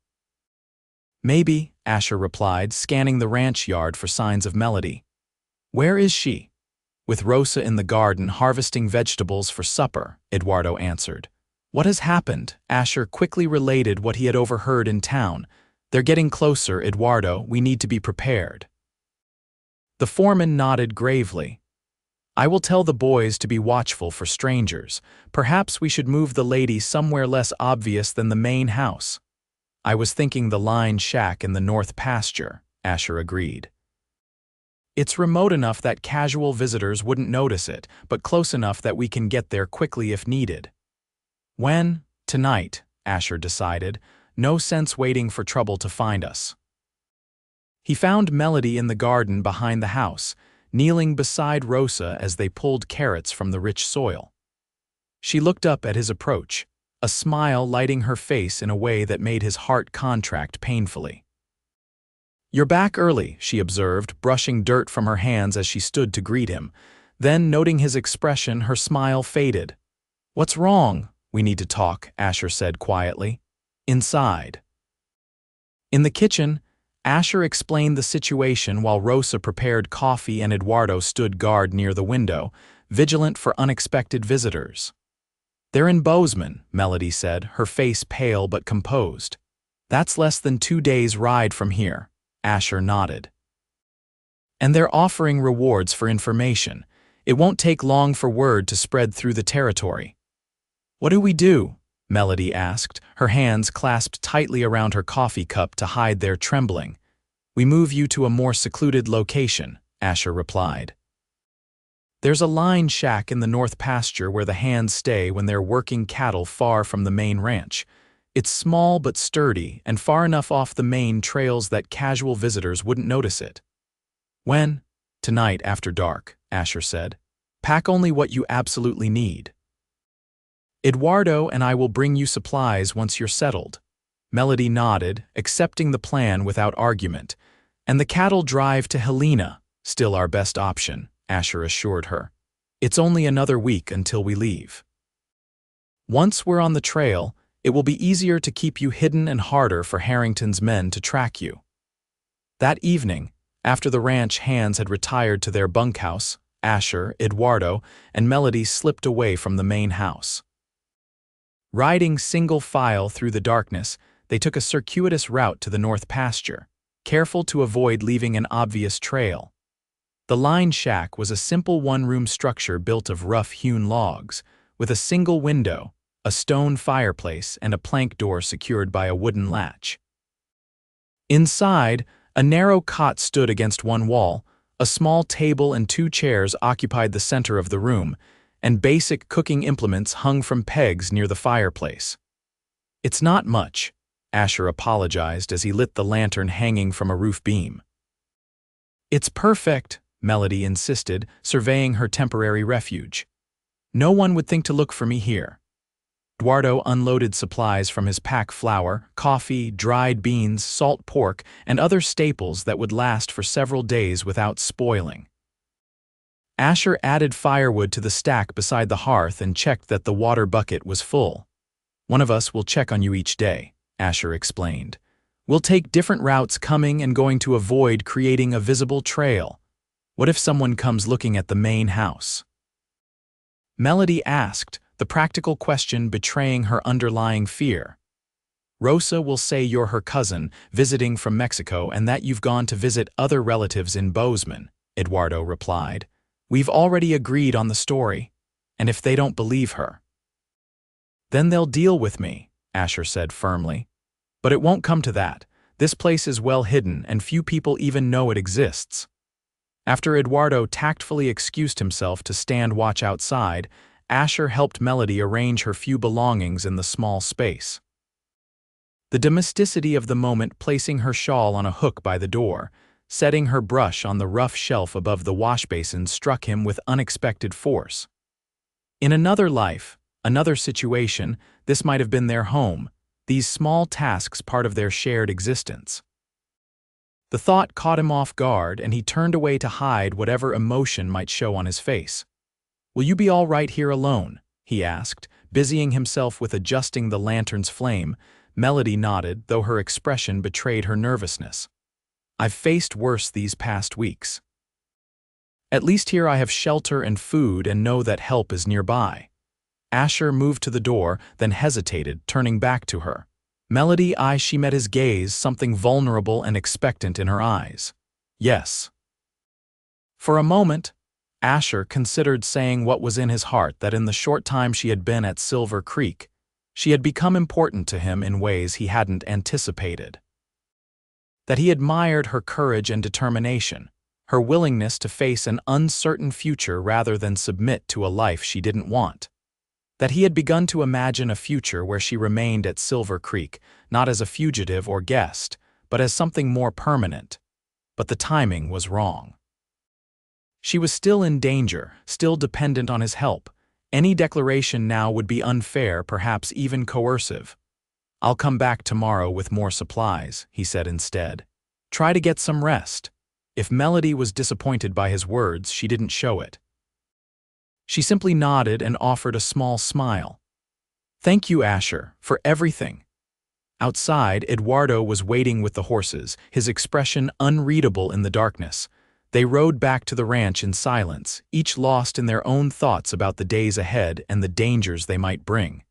Speaker 1: "Maybe," Asher replied, scanning the ranch yard for signs of Melody. "Where is she?" "With Rosa in the garden harvesting vegetables for supper," Eduardo answered. "What has happened?" Asher quickly related what he had overheard in town. "They're getting closer, Eduardo. We need to be prepared." The foreman nodded gravely. "I will tell the boys to be watchful for strangers. Perhaps we should move the lady somewhere less obvious than the main house." "I was thinking the line shack in the north pasture," Asher agreed. "It's remote enough that casual visitors wouldn't notice it, but close enough that we can get there quickly if needed." "When?" "Tonight," Asher decided. "No sense waiting for trouble to find us." He found Melody in the garden behind the house, kneeling beside Rosa as they pulled carrots from the rich soil. She looked up at his approach, a smile lighting her face in a way that made his heart contract painfully. "You're back early," she observed, brushing dirt from her hands as she stood to greet him. Then, noting his expression, her smile faded. "What's wrong?" "We need to talk," Asher said quietly. "Inside." In the kitchen, Asher explained the situation while Rosa prepared coffee and Eduardo stood guard near the window, vigilant for unexpected visitors. "They're in Bozeman," Melody said, her face pale but composed. "That's less than 2 days' ride from here," Asher nodded. "And they're offering rewards for information. It won't take long for word to spread through the territory." "What do we do?" Melody asked, her hands clasped tightly around her coffee cup to hide their trembling. "We move you to a more secluded location," Asher replied. "There's a line shack in the north pasture where the hands stay when they're working cattle far from the main ranch. It's small but sturdy and far enough off the main trails that casual visitors wouldn't notice it." "When?" "Tonight after dark," Asher said. "Pack only what you absolutely need. Eduardo and I will bring you supplies once you're settled." Melody nodded, accepting the plan without argument. "And the cattle drive to Helena, still our best option," Asher assured her. "It's only another week until we leave. Once we're on the trail, it will be easier to keep you hidden and harder for Harrington's men to track you." That evening, after the ranch hands had retired to their bunkhouse, Asher, Eduardo, and Melody slipped away from the main house. Riding single file through the darkness, they took a circuitous route to the north pasture, careful to avoid leaving an obvious trail. The line shack was a simple one-room structure built of rough-hewn logs, with a single window, a stone fireplace, and a plank door secured by a wooden latch. Inside, a narrow cot stood against one wall, a small table and 2 chairs occupied the center of the room, and basic cooking implements hung from pegs near the fireplace. "It's not much," Asher apologized as he lit the lantern hanging from a roof beam. "It's perfect," Melody insisted, surveying her temporary refuge. "No one would think to look for me here." Eduardo unloaded supplies from his pack: flour, coffee, dried beans, salt pork, and other staples that would last for several days without spoiling. Asher added firewood to the stack beside the hearth and checked that the water bucket was full. "One of us will check on you each day," Asher explained. "We'll take different routes coming and going to avoid creating a visible trail. What if someone comes looking at the main house?" Melody asked, the practical question betraying her underlying fear. "Rosa will say you're her cousin, visiting from Mexico, and that you've gone to visit other relatives in Bozeman," Eduardo replied. "We've already agreed on the story, and if they don't believe her, then they'll deal with me," Asher said firmly. "But it won't come to that. This place is well hidden and few people even know it exists." After Eduardo tactfully excused himself to stand watch outside, Asher helped Melody arrange her few belongings in the small space. The domesticity of the moment, placing her shawl on a hook by the door, setting her brush on the rough shelf above the washbasin, struck him with unexpected force. In another life, another situation, this might have been their home, these small tasks part of their shared existence. The thought caught him off guard, and he turned away to hide whatever emotion might show on his face. "Will you be all right here alone?" he asked, busying himself with adjusting the lantern's flame. Melody nodded, though her expression betrayed her nervousness. "I've faced worse these past weeks. At least here I have shelter and food and know that help is nearby." Asher moved to the door, then hesitated, turning back to her. Melody, she met his gaze, something vulnerable and expectant in her eyes. "Yes." For a moment, Asher considered saying what was in his heart, that in the short time she had been at Silver Creek, she had become important to him in ways he hadn't anticipated. That he admired her courage and determination, her willingness to face an uncertain future rather than submit to a life she didn't want. That he had begun to imagine a future where she remained at Silver Creek, not as a fugitive or guest, but as something more permanent. But the timing was wrong. She was still in danger, still dependent on his help. Any declaration now would be unfair, perhaps even coercive. "I'll come back tomorrow with more supplies," he said instead. "Try to get some rest." If Melody was disappointed by his words, she didn't show it. She simply nodded and offered a small smile. "Thank you, Asher, for everything." Outside, Eduardo was waiting with the horses, his expression unreadable in the darkness. They rode back to the ranch in silence, each lost in their own thoughts about the days ahead and the dangers they might bring.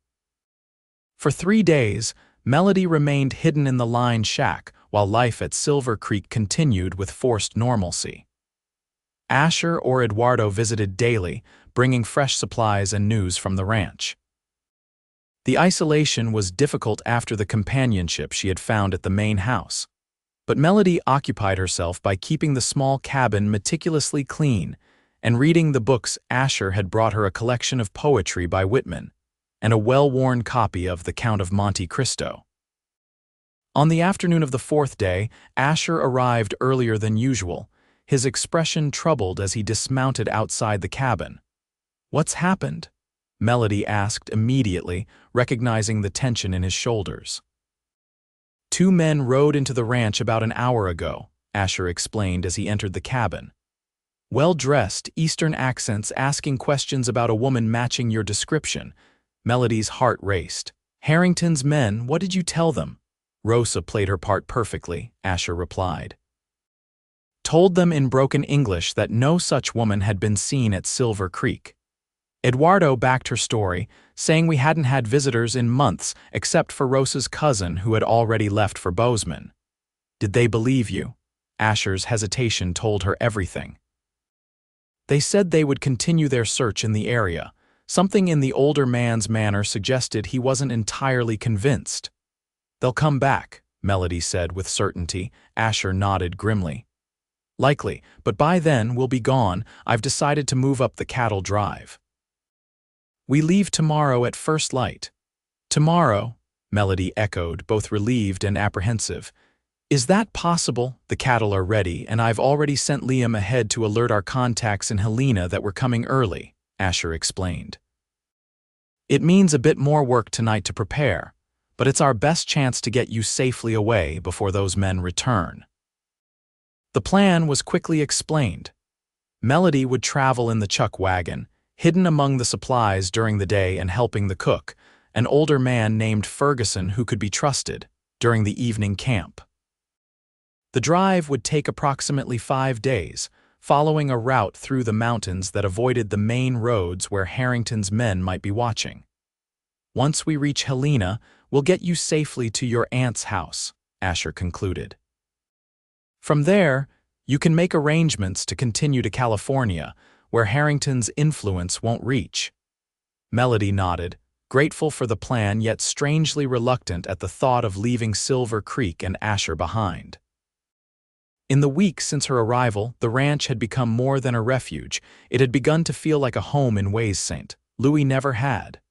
Speaker 1: For 3 days, Melody remained hidden in the line shack, while life at Silver Creek continued with forced normalcy. Asher or Eduardo visited daily, bringing fresh supplies and news from the ranch. The isolation was difficult after the companionship she had found at the main house. But Melody occupied herself by keeping the small cabin meticulously clean and reading the books. Asher had brought her a collection of poetry by Whitman and a well-worn copy of The Count of Monte Cristo. On the afternoon of the 4th day, Asher arrived earlier than usual, his expression troubled as he dismounted outside the cabin. "What's happened?" Melody asked immediately, recognizing the tension in his shoulders. "2 men rode into the ranch about an hour ago," Asher explained as he entered the cabin. "Well-dressed, Eastern accents, asking questions about a woman matching your description." Melody's heart raced. "Harrington's men, what did you tell them?" "Rosa played her part perfectly," Asher replied. "Told them in broken English that no such woman had been seen at Silver Creek." Eduardo backed her story, saying we hadn't had visitors in months except for Rosa's cousin who had already left for Bozeman. "Did they believe you?" Asher's hesitation told her everything. "They said they would continue their search in the area." Something in the older man's manner suggested he wasn't entirely convinced. "They'll come back," Melody said with certainty. Asher nodded grimly. "Likely, but by then we'll be gone. I've decided to move up the cattle drive. We leave tomorrow at first light." "Tomorrow?" Melody echoed, both relieved and apprehensive. "Is that possible?" "The cattle are ready, and I've already sent Liam ahead to alert our contacts in Helena that we're coming early," Asher explained. "It means a bit more work tonight to prepare, but it's our best chance to get you safely away before those men return." The plan was quickly explained. Melody would travel in the chuck wagon, hidden among the supplies during the day and helping the cook, an older man named Ferguson who could be trusted, during the evening camp. The drive would take approximately 5 days, following a route through the mountains that avoided the main roads where Harrington's men might be watching. "Once we reach Helena, we'll get you safely to your aunt's house," Asher concluded. "From there, you can make arrangements to continue to California, where Harrington's influence won't reach." Melody nodded, grateful for the plan yet strangely reluctant at the thought of leaving Silver Creek and Asher behind. In the weeks since her arrival, the ranch had become more than a refuge. It had begun to feel like a home in ways St. Louis never had.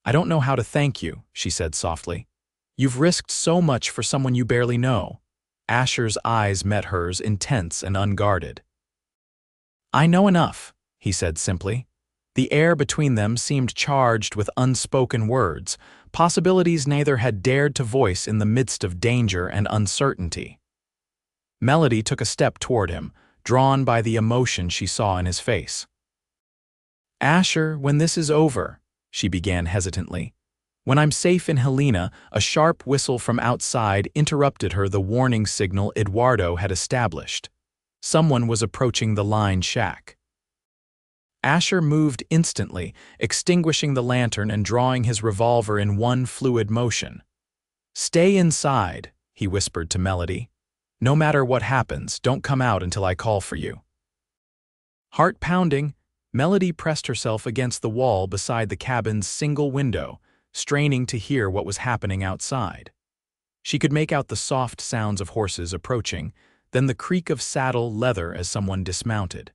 Speaker 1: "I don't know how to thank you," she said softly. "You've risked so much for someone you barely know." Asher's eyes met hers, intense and unguarded. "I know enough," he said simply. The air between them seemed charged with unspoken words, possibilities neither had dared to voice in the midst of danger and uncertainty. Melody took a step toward him, drawn by the emotion she saw in his face. "Asher, when this is over," she began hesitantly. "When I'm safe in Helena," a sharp whistle from outside interrupted her the warning signal Eduardo had established. Someone was approaching the line shack. Asher moved instantly, extinguishing the lantern and drawing his revolver in one fluid motion. "Stay inside," he whispered to Melody. "No matter what happens, don't come out until I call for you." Heart pounding, Melody pressed herself against the wall beside the cabin's single window, straining to hear what was happening outside. She could make out the soft sounds of horses approaching, then the creak of saddle leather as someone dismounted.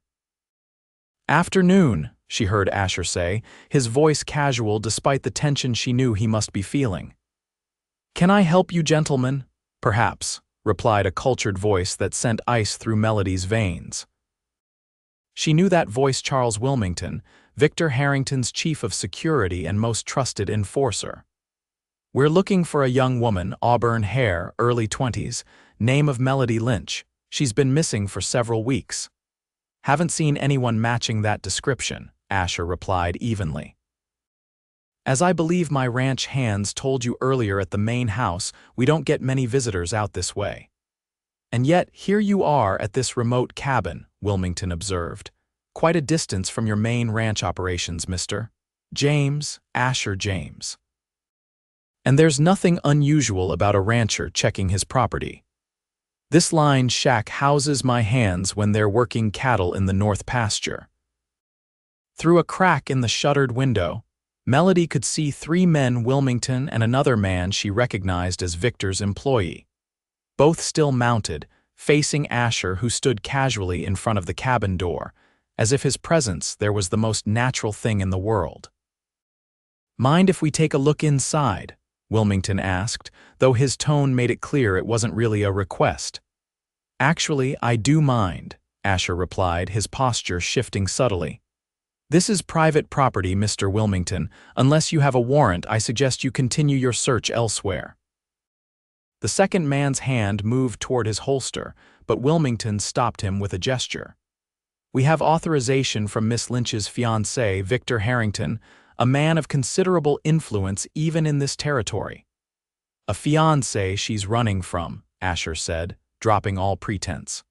Speaker 1: "Afternoon," she heard Asher say, his voice casual despite the tension she knew he must be feeling. "Can I help you, gentlemen?" "Perhaps," replied a cultured voice that sent ice through Melody's veins. She knew that voice. Charles Wilmington, Victor Harrington's chief of security and most trusted enforcer. "We're looking for a young woman, auburn hair, early 20s, name of Melody Lynch. She's been missing for several weeks." "Haven't seen anyone matching that description," Asher replied evenly. "As I believe my ranch hands told you earlier at the main house, we don't get many visitors out this way." "And yet, here you are at this remote cabin," Wilmington observed. "Quite a distance from your main ranch operations, Mr. James, Asher James. And there's nothing unusual about a rancher checking his property. This line shack houses my hands when they're working cattle in the north pasture." Through a crack in the shuttered window, Melody could see 3 men, Wilmington and another man she recognized as Victor's employee. Both still mounted, facing Asher, who stood casually in front of the cabin door, as if his presence there was the most natural thing in the world. "Mind if we take a look inside?" Wilmington asked, though his tone made it clear it wasn't really a request. "Actually, I do mind," Asher replied, his posture shifting subtly. "This is private property, Mr. Wilmington. Unless you have a warrant, I suggest you continue your search elsewhere." The second man's hand moved toward his holster, but Wilmington stopped him with a gesture. "We have authorization from Miss Lynch's fiancé, Victor Harrington, a man of considerable influence even in this territory." "A fiancé she's running from," Asher said, dropping all pretense.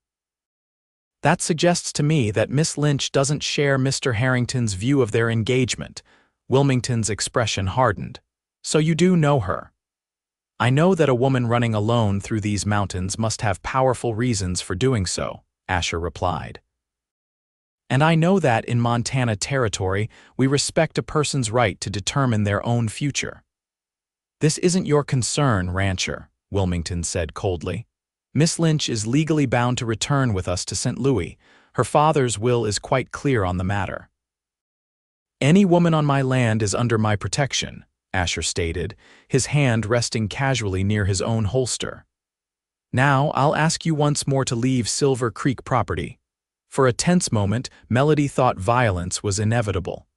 Speaker 1: "That suggests to me that Miss Lynch doesn't share Mr. Harrington's view of their engagement." Wilmington's expression hardened. "So you do know her?" "I know that a woman running alone through these mountains must have powerful reasons for doing so," Asher replied. "And I know that in Montana territory, we respect a person's right to determine their own future." "This isn't your concern, rancher," Wilmington said coldly. "Miss Lynch is legally bound to return with us to St. Louis. Her father's will is quite clear on the matter." "Any woman on my land is under my protection," Asher stated, his hand resting casually near his own holster. "Now, I'll ask you once more to leave Silver Creek property." For a tense moment, Melody thought violence was inevitable.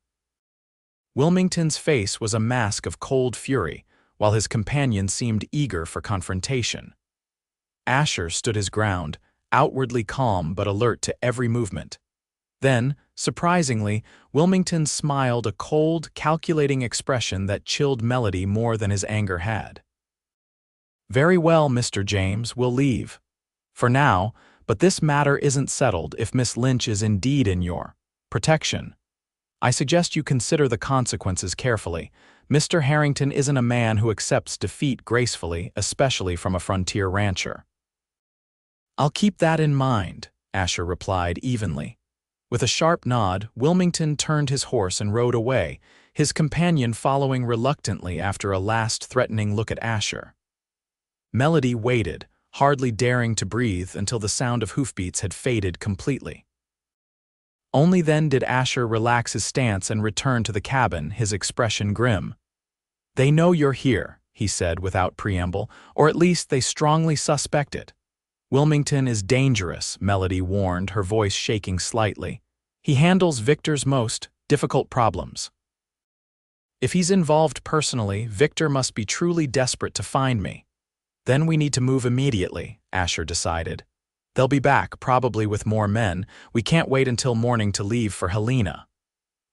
Speaker 1: Wilmington's face was a mask of cold fury, while his companion seemed eager for confrontation. Asher stood his ground, outwardly calm but alert to every movement. Then, surprisingly, Wilmington smiled, a cold, calculating expression that chilled Melody more than his anger had. "Very well, Mr. James, we'll leave. For now, but this matter isn't settled. If Miss Lynch is indeed in your protection, I suggest you consider the consequences carefully. Mr. Harrington isn't a man who accepts defeat gracefully, especially from a frontier rancher." "I'll keep that in mind," Asher replied evenly. With a sharp nod, Wilmington turned his horse and rode away, his companion following reluctantly after a last threatening look at Asher. Melody waited, hardly daring to breathe until the sound of hoofbeats had faded completely. Only then did Asher relax his stance and return to the cabin, his expression grim. "They know you're here," he said without preamble, "or at least they strongly suspect it." "Wilmington is dangerous," Melody warned, her voice shaking slightly. "He handles Victor's most difficult problems. If he's involved personally, Victor must be truly desperate to find me." "Then we need to move immediately," Asher decided. "They'll be back, probably with more men. We can't wait until morning to leave for Helena."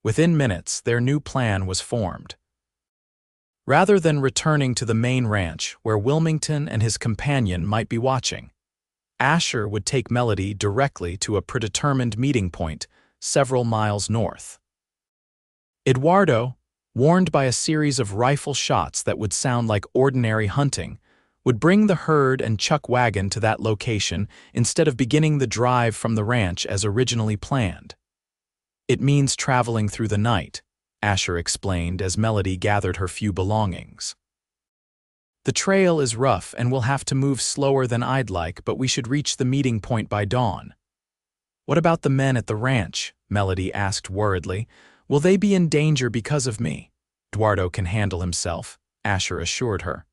Speaker 1: Within minutes, their new plan was formed. Rather than returning to the main ranch, where Wilmington and his companion might be watching, Asher would take Melody directly to a predetermined meeting point several miles north. Eduardo, warned by a series of rifle shots that would sound like ordinary hunting, would bring the herd and chuck wagon to that location instead of beginning the drive from the ranch as originally planned. "It means traveling through the night," Asher explained as Melody gathered her few belongings. "The trail is rough and we'll have to move slower than I'd like, but we should reach the meeting point by dawn." "What about the men at the ranch?" Melody asked worriedly. "Will they be in danger because of me?" "Eduardo can handle himself," Asher assured her.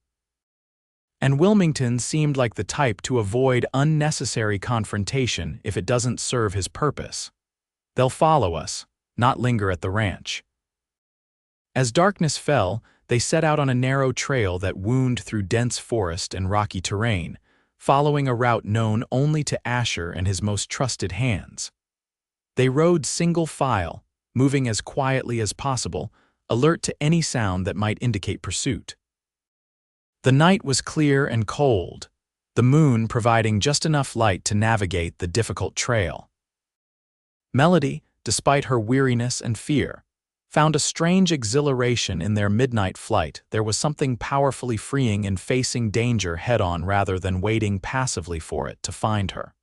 Speaker 1: And Wilmington seemed like the type to avoid unnecessary confrontation if it doesn't serve his purpose. "They'll follow us, not linger at the ranch." As darkness fell, they set out on a narrow trail that wound through dense forest and rocky terrain, following a route known only to Asher and his most trusted hands. They rode single file, moving as quietly as possible, alert to any sound that might indicate pursuit. The night was clear and cold, the moon providing just enough light to navigate the difficult trail. Melody, despite her weariness and fear, found a strange exhilaration in their midnight flight. There was something powerfully freeing in facing danger head-on rather than waiting passively for it to find her.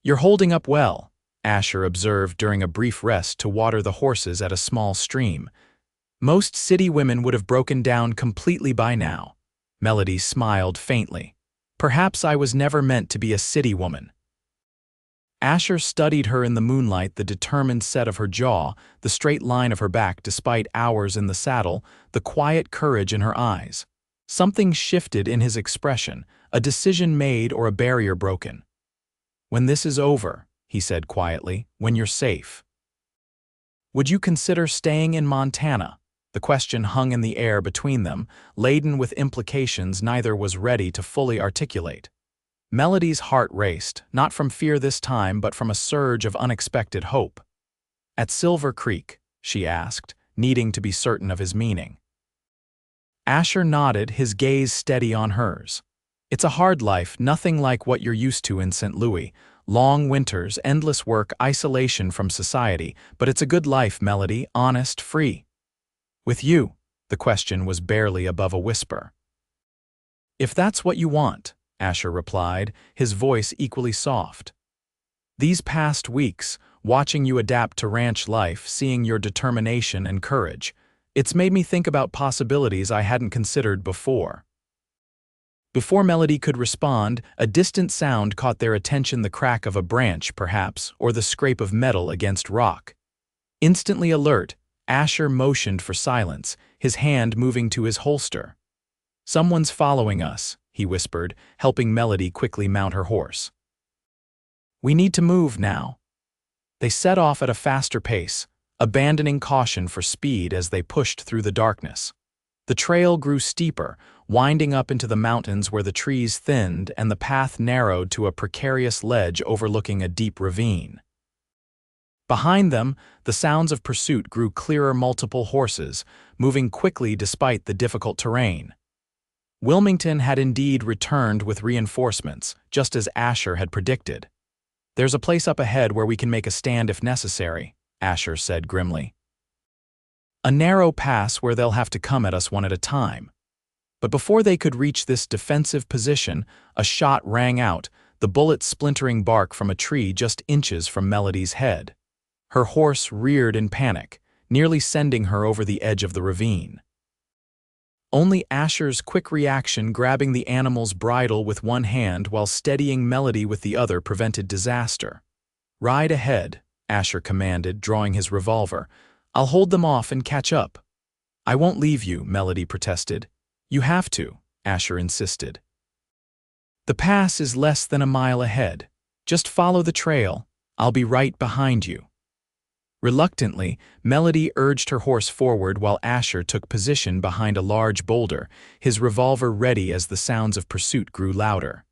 Speaker 1: "You're holding up well," Asher observed during a brief rest to water the horses at a small stream. "Most city women would have broken down completely by now." Melody smiled faintly. "Perhaps I was never meant to be a city woman." Asher studied her in the moonlight, the determined set of her jaw, the straight line of her back despite hours in the saddle, the quiet courage in her eyes. Something shifted in his expression, a decision made or a barrier broken. "When this is over," he said quietly, "when you're safe. Would you consider staying in Montana?" The question hung in the air between them, laden with implications neither was ready to fully articulate. Melody's heart raced, not from fear this time but from a surge of unexpected hope. "At Silver Creek?" she asked, needing to be certain of his meaning. Asher nodded, his gaze steady on hers. "It's a hard life, nothing like what you're used to in St. Louis. Long winters, endless work, isolation from society, but it's a good life, Melody, honest, free." "With you?" The question was barely above a whisper. "If that's what you want," Asher replied, his voice equally soft. "These past weeks, watching you adapt to ranch life, seeing your determination and courage, it's made me think about possibilities I hadn't considered before." Before Melody could respond, a distant sound caught their attention, the crack of a branch, perhaps, or the scrape of metal against rock. Instantly alert, Asher motioned for silence, his hand moving to his holster. "Someone's following us," he whispered, helping Melody quickly mount her horse. "We need to move now." They set off at a faster pace, abandoning caution for speed as they pushed through the darkness. The trail grew steeper, winding up into the mountains where the trees thinned and the path narrowed to a precarious ledge overlooking a deep ravine. Behind them, the sounds of pursuit grew clearer, multiple horses, moving quickly despite the difficult terrain. Wilmington had indeed returned with reinforcements, just as Asher had predicted. "There's a place up ahead where we can make a stand if necessary," Asher said grimly. "A narrow pass where they'll have to come at us one at a time." But before they could reach this defensive position, a shot rang out, the bullet splintering bark from a tree just inches from Melody's head. Her horse reared in panic, nearly sending her over the edge of the ravine. Only Asher's quick reaction, grabbing the animal's bridle with one hand while steadying Melody with the other, prevented disaster. "Ride ahead," Asher commanded, drawing his revolver. "I'll hold them off and catch up." "I won't leave you," Melody protested. "You have to," Asher insisted. "The pass is less than a mile ahead. Just follow the trail. I'll be right behind you." Reluctantly, Melody urged her horse forward while Asher took position behind a large boulder, his revolver ready as the sounds of pursuit grew louder.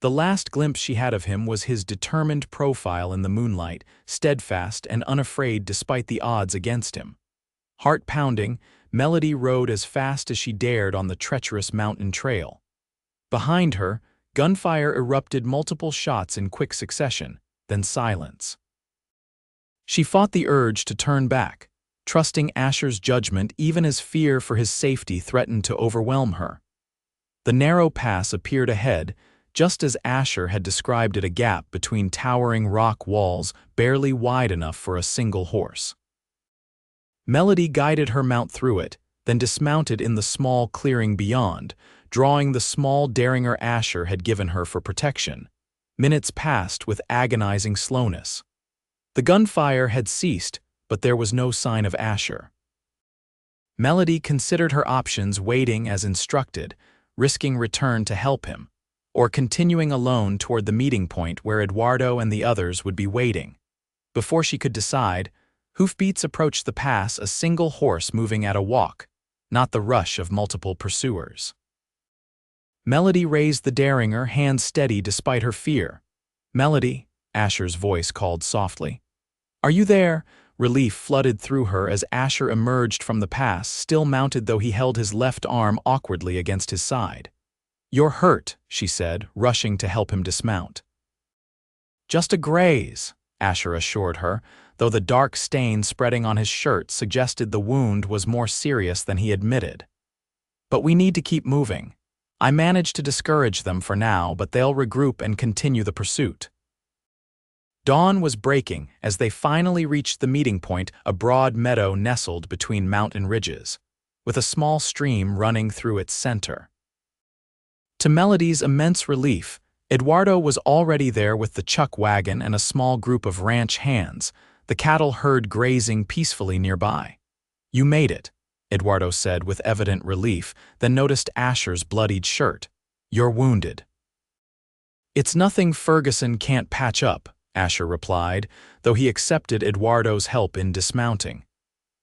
Speaker 1: The last glimpse she had of him was his determined profile in the moonlight, steadfast and unafraid despite the odds against him. Heart pounding, Melody rode as fast as she dared on the treacherous mountain trail. Behind her, gunfire erupted, multiple shots in quick succession, then silence. She fought the urge to turn back, trusting Asher's judgment even as fear for his safety threatened to overwhelm her. The narrow pass appeared ahead, just as Asher had described it, a gap between towering rock walls barely wide enough for a single horse. Melody guided her mount through it, then dismounted in the small clearing beyond, drawing the small derringer Asher had given her for protection. Minutes passed with agonizing slowness. The gunfire had ceased, but there was no sign of Asher. Melody considered her options, waiting as instructed, risking return to help him, or continuing alone toward the meeting point where Eduardo and the others would be waiting. Before she could decide, hoofbeats approached the pass, a single horse moving at a walk, not the rush of multiple pursuers. Melody raised the derringer, hands steady despite her fear. "Melody," Asher's voice called softly. "Are you there?" Relief flooded through her as Asher emerged from the pass, still mounted though he held his left arm awkwardly against his side. "You're hurt," she said, rushing to help him dismount. "Just a graze," Asher assured her, though the dark stain spreading on his shirt suggested the wound was more serious than he admitted. "But we need to keep moving. I managed to discourage them for now, but they'll regroup and continue the pursuit." Dawn was breaking as they finally reached the meeting point, a broad meadow nestled between mountain ridges, with a small stream running through its center. To Melody's immense relief, Eduardo was already there with the chuck wagon and a small group of ranch hands, the cattle herd grazing peacefully nearby. "You made it," Eduardo said with evident relief, then noticed Asher's bloodied shirt. "You're wounded." "It's nothing Ferguson can't patch up," Asher replied, though he accepted Eduardo's help in dismounting.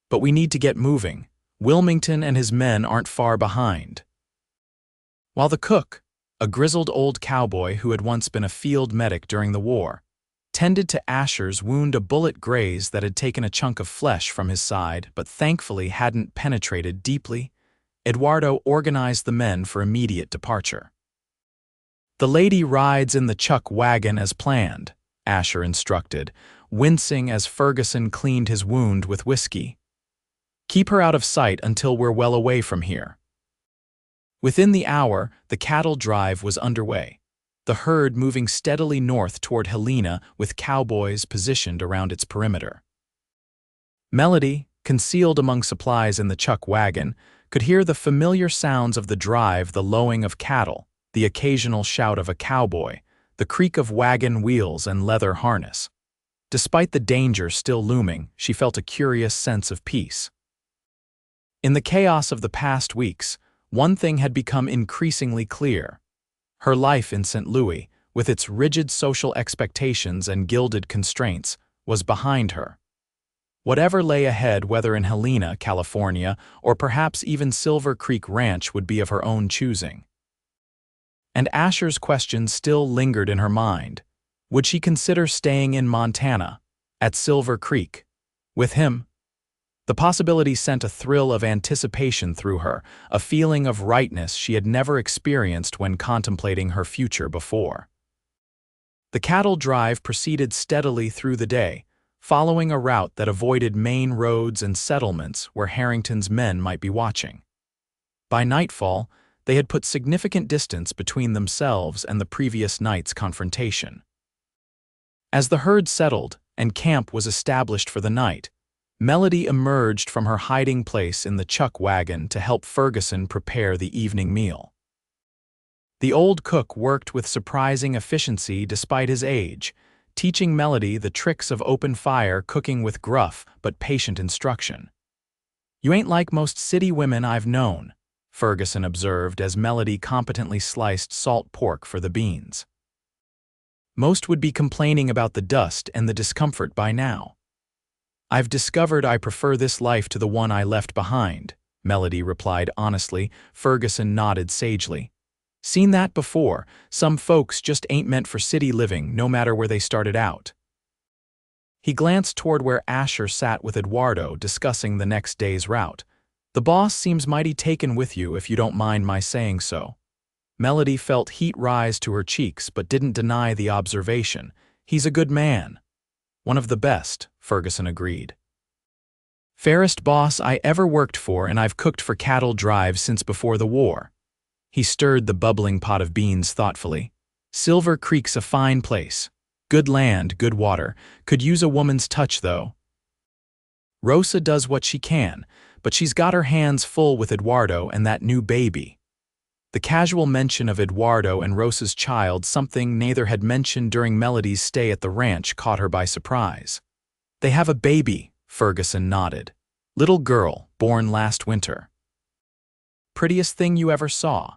Speaker 1: "But we need to get moving. Wilmington and his men aren't far behind." While the cook, a grizzled old cowboy who had once been a field medic during the war, tended to Asher's wound, a bullet graze that had taken a chunk of flesh from his side but thankfully hadn't penetrated deeply, Eduardo organized the men for immediate departure. "The lady rides in the chuck wagon as planned," Asher instructed, wincing as Ferguson cleaned his wound with whiskey. "Keep her out of sight until we're well away from here." Within the hour, the cattle drive was underway, the herd moving steadily north toward Helena with cowboys positioned around its perimeter. Melody, concealed among supplies in the chuck wagon, could hear the familiar sounds of the drive, the lowing of cattle, the occasional shout of a cowboy, the creak of wagon wheels and leather harness. Despite the danger still looming, she felt a curious sense of peace. In the chaos of the past weeks, one thing had become increasingly clear. Her life in St. Louis, with its rigid social expectations and gilded constraints, was behind her. Whatever lay ahead, whether in Helena, California, or perhaps even Silver Creek Ranch, would be of her own choosing. And Asher's question still lingered in her mind. Would she consider staying in Montana, at Silver Creek, with him? The possibility sent a thrill of anticipation through her, a feeling of rightness she had never experienced when contemplating her future before. The cattle drive proceeded steadily through the day, following a route that avoided main roads and settlements where Harrington's men might be watching. By nightfall, they had put significant distance between themselves and the previous night's confrontation. As the herd settled and camp was established for the night, Melody emerged from her hiding place in the chuck wagon to help Ferguson prepare the evening meal. The old cook worked with surprising efficiency despite his age, teaching Melody the tricks of open fire cooking with gruff but patient instruction. "You ain't like most city women I've known," Ferguson observed as Melody competently sliced salt pork for the beans. "Most would be complaining about the dust and the discomfort by now." "I've discovered I prefer this life to the one I left behind," Melody replied honestly. Ferguson nodded sagely. "Seen that before. Some folks just ain't meant for city living, no matter where they started out." He glanced toward where Asher sat with Eduardo discussing the next day's route. "The boss seems mighty taken with you, if you don't mind my saying so." Melody felt heat rise to her cheeks but didn't deny the observation. "He's a good man." "One of the best," Ferguson agreed. "Fairest boss I ever worked for, and I've cooked for cattle drives since before the war." He stirred the bubbling pot of beans thoughtfully. "Silver Creek's a fine place. Good land, good water. Could use a woman's touch, though." "Rosa does what she can, but she's got her hands full with Eduardo and that new baby." The casual mention of Eduardo and Rosa's child, something neither had mentioned during Melody's stay at the ranch, caught her by surprise. "They have a baby," Ferguson nodded. "Little girl, born last winter. Prettiest thing you ever saw.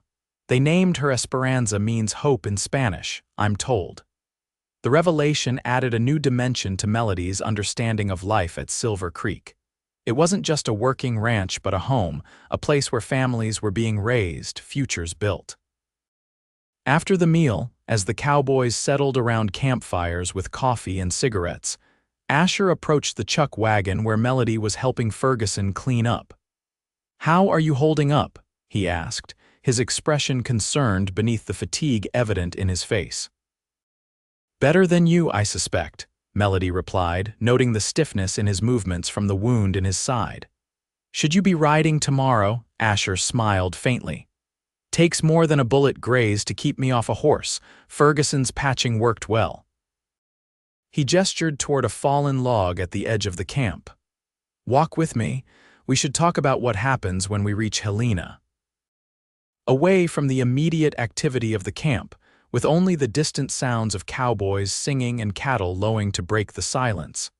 Speaker 1: They named her Esperanza, means hope in Spanish, I'm told." The revelation added a new dimension to Melody's understanding of life at Silver Creek. It wasn't just a working ranch but a home, a place where families were being raised, futures built. After the meal, as the cowboys settled around campfires with coffee and cigarettes, Asher approached the chuck wagon where Melody was helping Ferguson clean up. "How are you holding up?" he asked, his expression concerned beneath the fatigue evident in his face. "Better than you, I suspect," Melody replied, noting the stiffness in his movements from the wound in his side. "Should you be riding tomorrow?" Asher smiled faintly. "Takes more than a bullet graze to keep me off a horse. Ferguson's patching worked well." He gestured toward a fallen log at the edge of the camp. "Walk with me. We should talk about what happens when we reach Helena." Away from the immediate activity of the camp, with only the distant sounds of cowboys singing and cattle lowing to break the silence,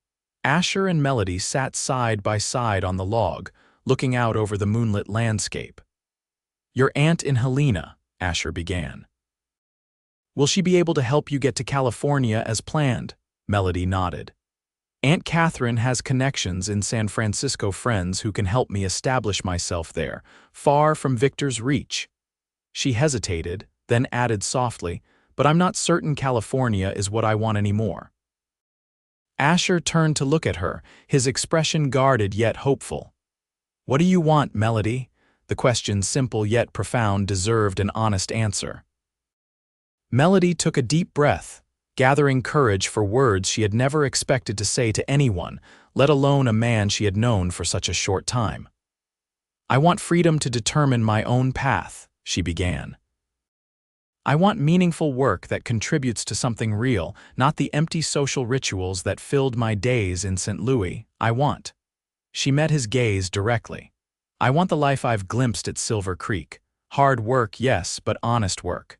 Speaker 1: Asher and Melody sat side by side on the log, looking out over the moonlit landscape. "Your aunt in Helena," Asher began. "Will she be able to help you get to California as planned?" Melody nodded. "Aunt Catherine has connections in San Francisco, friends who can help me establish myself there, far from Victor's reach." She hesitated, then added softly, "But I'm not certain California is what I want anymore." Asher turned to look at her, his expression guarded yet hopeful. "What do you want, Melody?" The question, simple yet profound, deserved an honest answer. Melody took a deep breath, gathering courage for words she had never expected to say to anyone, let alone a man she had known for such a short time. "I want freedom to determine my own path," she began. "I want meaningful work that contributes to something real, not the empty social rituals that filled my days in St. Louis. I want—" She met his gaze directly. "I want the life I've glimpsed at Silver Creek. Hard work, yes, but honest work.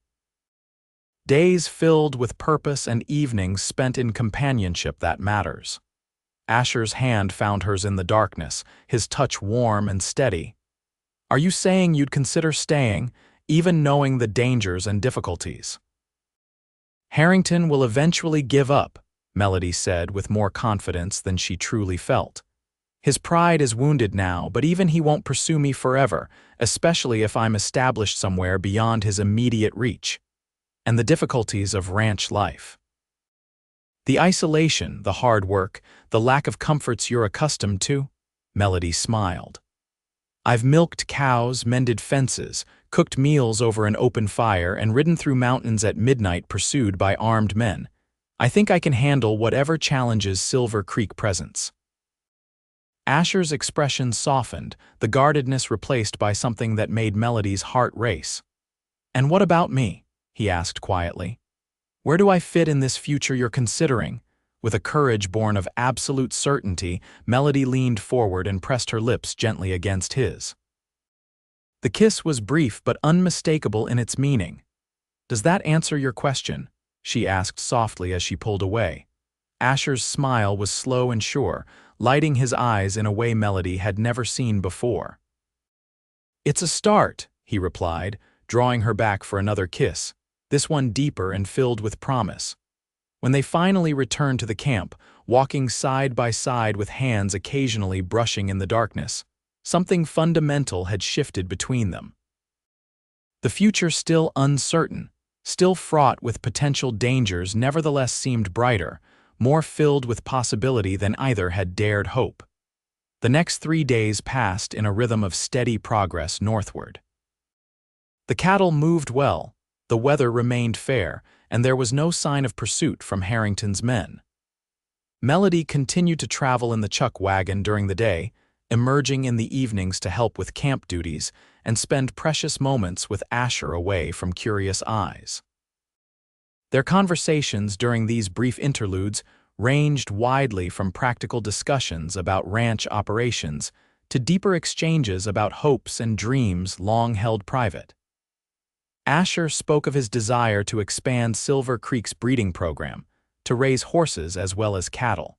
Speaker 1: Days filled with purpose and evenings spent in companionship that matters." Asher's hand found hers in the darkness, his touch warm and steady. "Are you saying you'd consider staying, even knowing the dangers and difficulties?" "Harrington will eventually give up," Melody said with more confidence than she truly felt. "His pride is wounded now, but even he won't pursue me forever, especially if I'm established somewhere beyond his immediate reach. And the difficulties of ranch life. The isolation, the hard work, the lack of comforts you're accustomed to?" Melody smiled. "I've milked cows, mended fences, cooked meals over an open fire, and ridden through mountains at midnight pursued by armed men. I think I can handle whatever challenges Silver Creek presents." Asher's expression softened, the guardedness replaced by something that made Melody's heart race. "And what about me?" he asked quietly. "Where do I fit in this future you're considering? With a courage born of absolute certainty, Melody leaned forward and pressed her lips gently against his. The kiss was brief but unmistakable in its meaning. "Does that answer your question?" she asked softly as she pulled away. Asher's smile was slow and sure, lighting his eyes in a way Melody had never seen before. "It's a start," he replied, drawing her back for another kiss, this one deeper and filled with promise. When they finally returned to the camp, walking side by side with hands occasionally brushing in the darkness, something fundamental had shifted between them. The future, still uncertain, still fraught with potential dangers, nevertheless seemed brighter, more filled with possibility than either had dared hope. The next 3 days passed in a rhythm of steady progress northward. The cattle moved well, the weather remained fair, and there was no sign of pursuit from Harrington's men. Melody continued to travel in the chuck wagon during the day, emerging in the evenings to help with camp duties and spend precious moments with Asher away from curious eyes. Their conversations during these brief interludes ranged widely from practical discussions about ranch operations to deeper exchanges about hopes and dreams long held private. Asher spoke of his desire to expand Silver Creek's breeding program, to raise horses as well as cattle.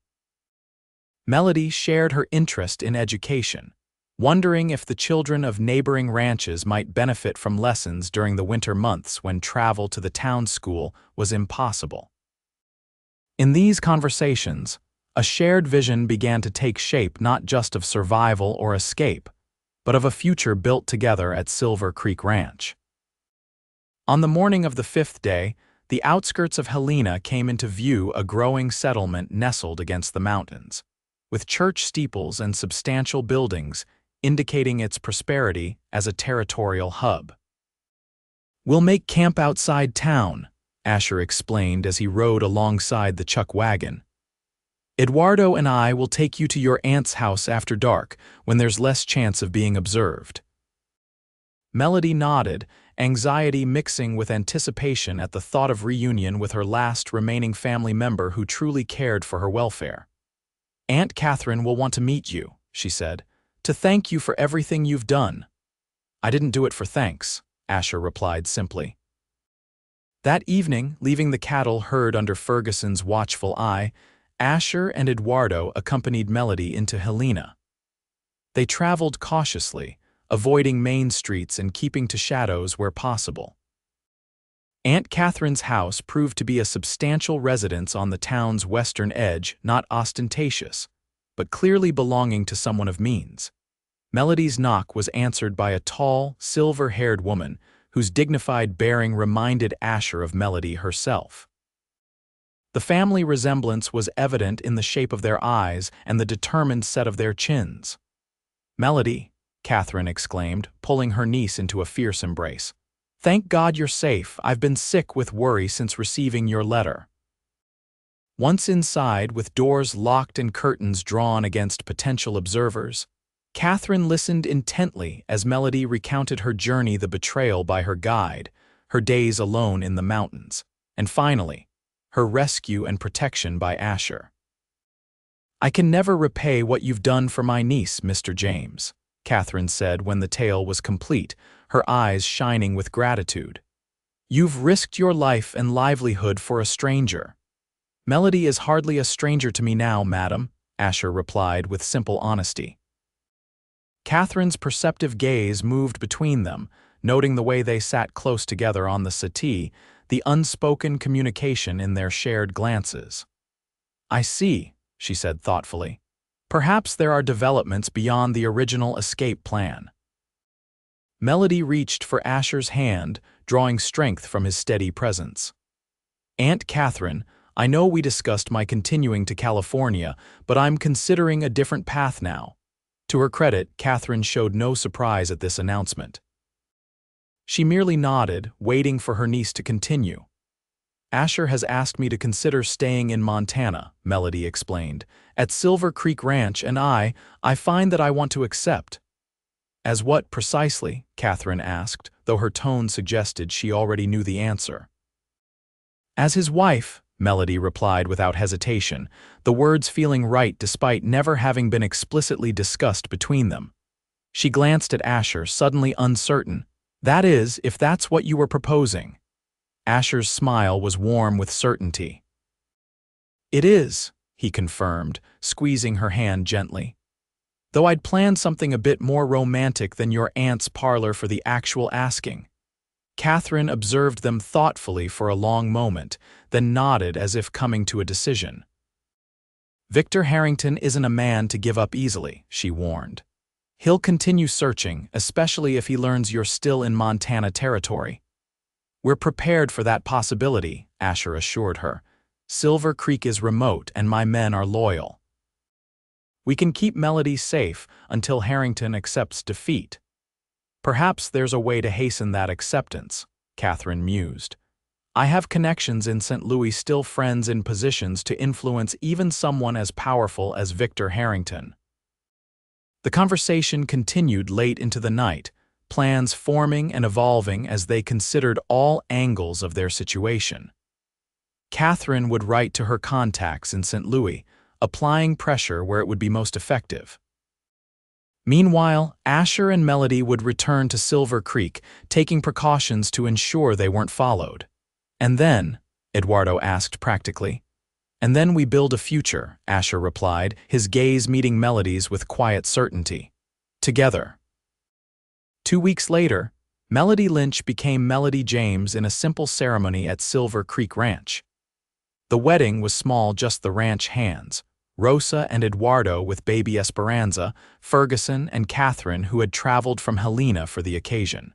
Speaker 1: Melody shared her interest in education, wondering if the children of neighboring ranches might benefit from lessons during the winter months when travel to the town school was impossible. In these conversations, a shared vision began to take shape, not just of survival or escape, but of a future built together at Silver Creek Ranch. On the morning of the 5th day, the outskirts of Helena came into view, a growing settlement nestled against the mountains, with church steeples and substantial buildings indicating its prosperity as a territorial hub. "We'll make camp outside town," Asher explained as he rode alongside the chuck wagon. "Eduardo and I will take you to your aunt's house after dark, when there's less chance of being observed." Melody nodded, anxiety mixing with anticipation at the thought of reunion with her last remaining family member who truly cared for her welfare. "Aunt Catherine will want to meet you," she said, "to thank you for everything you've done." "I didn't do it for thanks," Asher replied simply. That evening, leaving the cattle herd under Ferguson's watchful eye, Asher and Eduardo accompanied Melody into Helena. They traveled cautiously, avoiding main streets and keeping to shadows where possible. Aunt Catherine's house proved to be a substantial residence on the town's western edge, not ostentatious, but clearly belonging to someone of means. Melody's knock was answered by a tall, silver-haired woman whose dignified bearing reminded Asher of Melody herself. The family resemblance was evident in the shape of their eyes and the determined set of their chins. "Melody," Catherine exclaimed, pulling her niece into a fierce embrace. "Thank God you're safe. I've been sick with worry since receiving your letter." Once inside, with doors locked and curtains drawn against potential observers, Catherine listened intently as Melody recounted her journey, the betrayal by her guide, her days alone in the mountains, and finally, her rescue and protection by Asher. "I can never repay what you've done for my niece, Mr. James," Catherine said when the tale was complete, her eyes shining with gratitude. "You've risked your life and livelihood for a stranger." "Melody is hardly a stranger to me now, madam," Asher replied with simple honesty. Catherine's perceptive gaze moved between them, noting the way they sat close together on the settee, the unspoken communication in their shared glances. "I see," she said thoughtfully. "Perhaps there are developments beyond the original escape plan." Melody reached for Asher's hand, drawing strength from his steady presence. "Aunt Catherine, I know we discussed my continuing to California, but I'm considering a different path now." To her credit, Catherine showed no surprise at this announcement. She merely nodded, waiting for her niece to continue. "Asher has asked me to consider staying in Montana," Melody explained, "at Silver Creek Ranch, and I find that I want to accept." "As what precisely?" Catherine asked, though her tone suggested she already knew the answer. "As his wife," Melody replied without hesitation, the words feeling right despite never having been explicitly discussed between them. She glanced at Asher, suddenly uncertain. That is, if that's what you were proposing. Asher's smile was warm with certainty. It is, he confirmed, squeezing her hand gently. Though I'd planned something a bit more romantic than your aunt's parlor for the actual asking. Catherine observed them thoughtfully for a long moment, then nodded as if coming to a decision. Victor Harrington isn't a man to give up easily, she warned. He'll continue searching, especially if he learns you're still in Montana territory. We're prepared for that possibility, Asher assured her. Silver Creek is remote and my men are loyal. We can keep Melody safe until Harrington accepts defeat. Perhaps there's a way to hasten that acceptance, Catherine mused. I have connections in St. Louis, still friends in positions to influence even someone as powerful as Victor Harrington. The conversation continued late into the night, plans forming and evolving as they considered all angles of their situation. Catherine would write to her contacts in St. Louis, applying pressure where it would be most effective. Meanwhile, Asher and Melody would return to Silver Creek, taking precautions to ensure they weren't followed. And then, Eduardo asked practically. And then we build a future, Asher replied, his gaze meeting Melody's with quiet certainty. Together. 2 weeks later, Melody Lynch became Melody James in a simple ceremony at Silver Creek Ranch. The wedding was small, just the ranch hands, Rosa and Eduardo with baby Esperanza, Ferguson and Catherine, who had traveled from Helena for the occasion.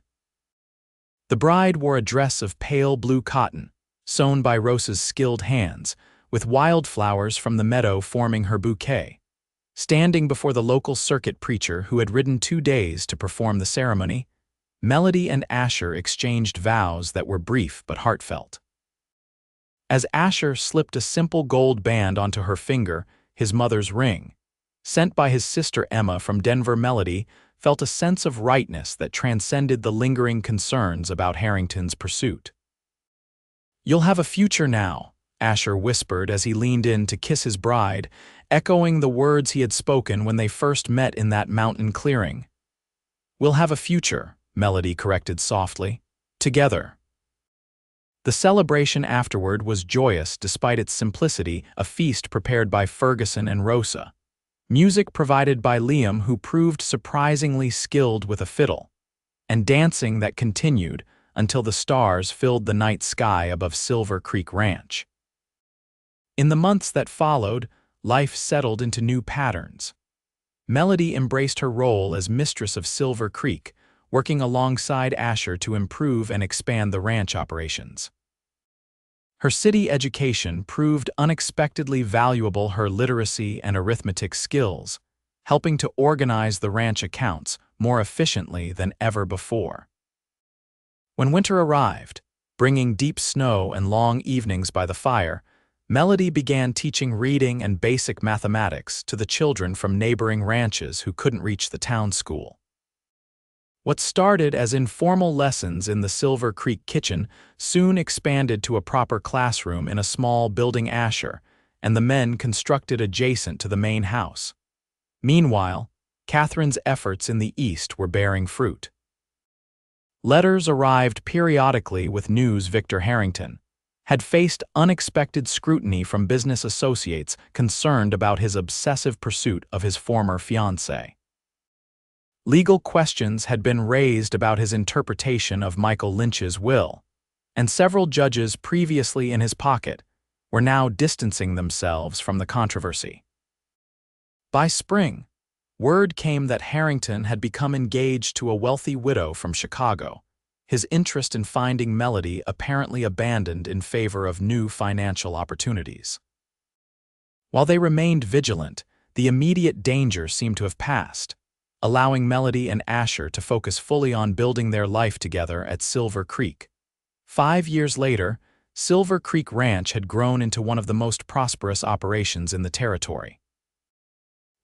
Speaker 1: The bride wore a dress of pale blue cotton, sewn by Rosa's skilled hands, with wildflowers from the meadow forming her bouquet. Standing before the local circuit preacher who had ridden 2 days to perform the ceremony, Melody and Asher exchanged vows that were brief but heartfelt. As Asher slipped a simple gold band onto her finger, his mother's ring, sent by his sister Emma from Denver, Melody felt a sense of rightness that transcended the lingering concerns about Harrington's pursuit. You'll have a future now, Asher whispered as he leaned in to kiss his bride, echoing the words he had spoken when they first met in that mountain clearing. We'll have a future, Melody corrected softly. Together. The celebration afterward was joyous despite its simplicity, a feast prepared by Ferguson and Rosa. Music provided by Liam, who proved surprisingly skilled with a fiddle, and dancing that continued until the stars filled the night sky above Silver Creek Ranch. In the months that followed, life settled into new patterns. Melody embraced her role as mistress of Silver Creek, working alongside Asher to improve and expand the ranch operations. Her city education proved unexpectedly valuable, her literacy and arithmetic skills, helping to organize the ranch accounts more efficiently than ever before. When winter arrived, bringing deep snow and long evenings by the fire, Melody began teaching reading and basic mathematics to the children from neighboring ranches who couldn't reach the town school. What started as informal lessons in the Silver Creek kitchen soon expanded to a proper classroom in a small building Asher, and the men constructed adjacent to the main house. Meanwhile, Catherine's efforts in the East were bearing fruit. Letters arrived periodically with news Victor Harrington had faced unexpected scrutiny from business associates concerned about his obsessive pursuit of his former fiancée. Legal questions had been raised about his interpretation of Michael Lynch's will, and several judges previously in his pocket were now distancing themselves from the controversy. By spring, word came that Harrington had become engaged to a wealthy widow from Chicago, his interest in finding Melody apparently abandoned in favor of new financial opportunities. While they remained vigilant, the immediate danger seemed to have passed, allowing Melody and Asher to focus fully on building their life together at Silver Creek. 5 years later, Silver Creek Ranch had grown into one of the most prosperous operations in the territory.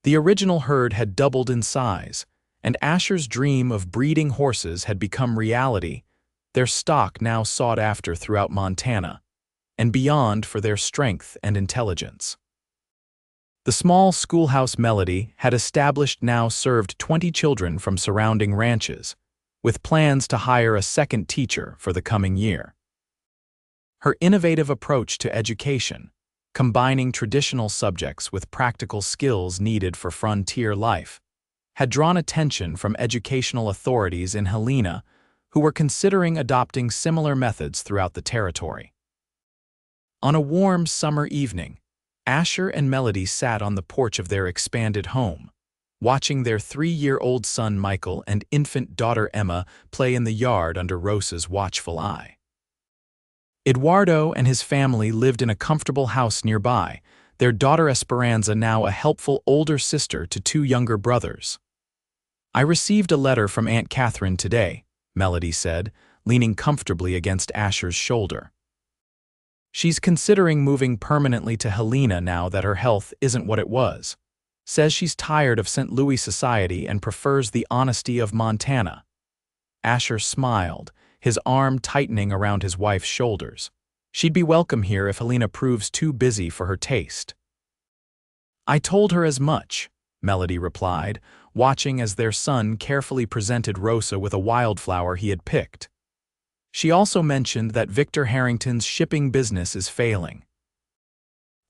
Speaker 1: The original herd had doubled in size, and Asher's dream of breeding horses had become reality, their stock now sought after throughout Montana. and beyond for their strength and intelligence. The small schoolhouse Melody had established now served 20 children from surrounding ranches, with plans to hire a second teacher for the coming year. Her innovative approach to education, combining traditional subjects with practical skills needed for frontier life, had drawn attention from educational authorities in Helena who were considering adopting similar methods throughout the territory. On a warm summer evening, Asher and Melody sat on the porch of their expanded home, watching their 3-year-old son Michael and infant daughter Emma play in the yard under Rosa's watchful eye. Eduardo and his family lived in a comfortable house nearby, their daughter Esperanza now a helpful older sister to 2 younger brothers. "I received a letter from Aunt Catherine today," Melody said, leaning comfortably against Asher's shoulder. "She's considering moving permanently to Helena now that her health isn't what it was. Says she's tired of St. Louis society and prefers the honesty of Montana." Asher smiled, his arm tightening around his wife's shoulders. She'd be welcome here if Helena proves too busy for her taste. "I told her as much," Melody replied, watching as their son carefully presented Rosa with a wildflower he had picked. She also mentioned that Victor Harrington's shipping business is failing.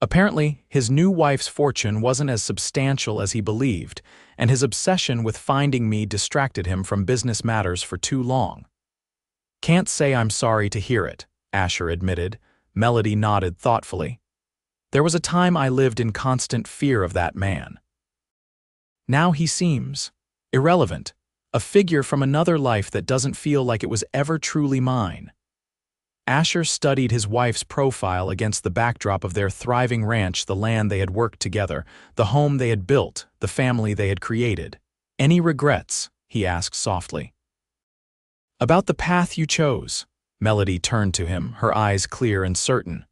Speaker 1: Apparently, his new wife's fortune wasn't as substantial as he believed, and his obsession with finding me distracted him from business matters for too long. "Can't say I'm sorry to hear it," Asher admitted. Melody nodded thoughtfully. "There was a time I lived in constant fear of that man. Now he seems irrelevant, a figure from another life that doesn't feel like it was ever truly mine." Asher studied his wife's profile against the backdrop of their thriving ranch, the land they had worked together, the home they had built, the family they had created. "Any regrets?" he asked softly. "About the path you chose?" Melody turned to him, her eyes clear and certain.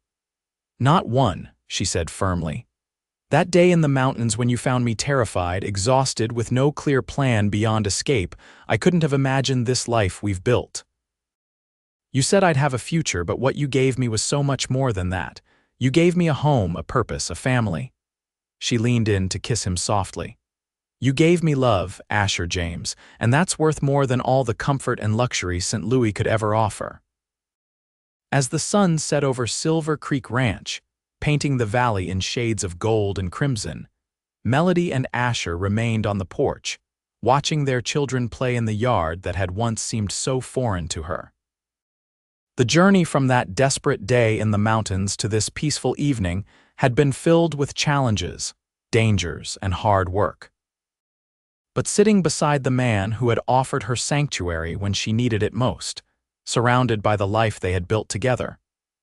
Speaker 1: "Not one," she said firmly. "That day in the mountains when you found me terrified, exhausted, with no clear plan beyond escape, I couldn't have imagined this life we've built. You said I'd have a future, but what you gave me was so much more than that. You gave me a home, a purpose, a family." She leaned in to kiss him softly. "You gave me love, Asher James, and that's worth more than all the comfort and luxury St. Louis could ever offer." As the sun set over Silver Creek Ranch, painting the valley in shades of gold and crimson, Melody and Asher remained on the porch, watching their children play in the yard that had once seemed so foreign to her. The journey from that desperate day in the mountains to this peaceful evening had been filled with challenges, dangers, and hard work. But sitting beside the man who had offered her sanctuary when she needed it most, surrounded by the life they had built together,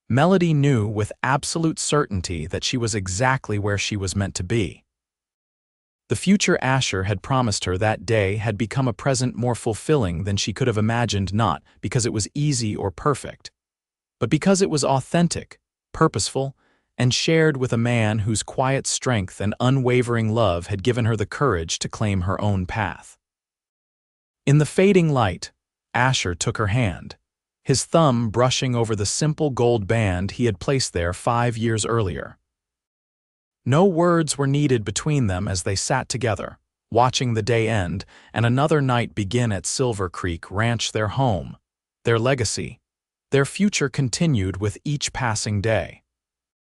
Speaker 1: Melody knew with absolute certainty that she was exactly where she was meant to be. The future Asher had promised her that day had become a present more fulfilling than she could have imagined, not because it was easy or perfect, but because it was authentic, purposeful, and shared with a man whose quiet strength and unwavering love had given her the courage to claim her own path. In the fading light, Asher took her hand, his thumb brushing over the simple gold band he had placed there 5 years earlier. No words were needed between them as they sat together, watching the day end and another night begin at Silver Creek Ranch, their home, their legacy. Their future continued with each passing day.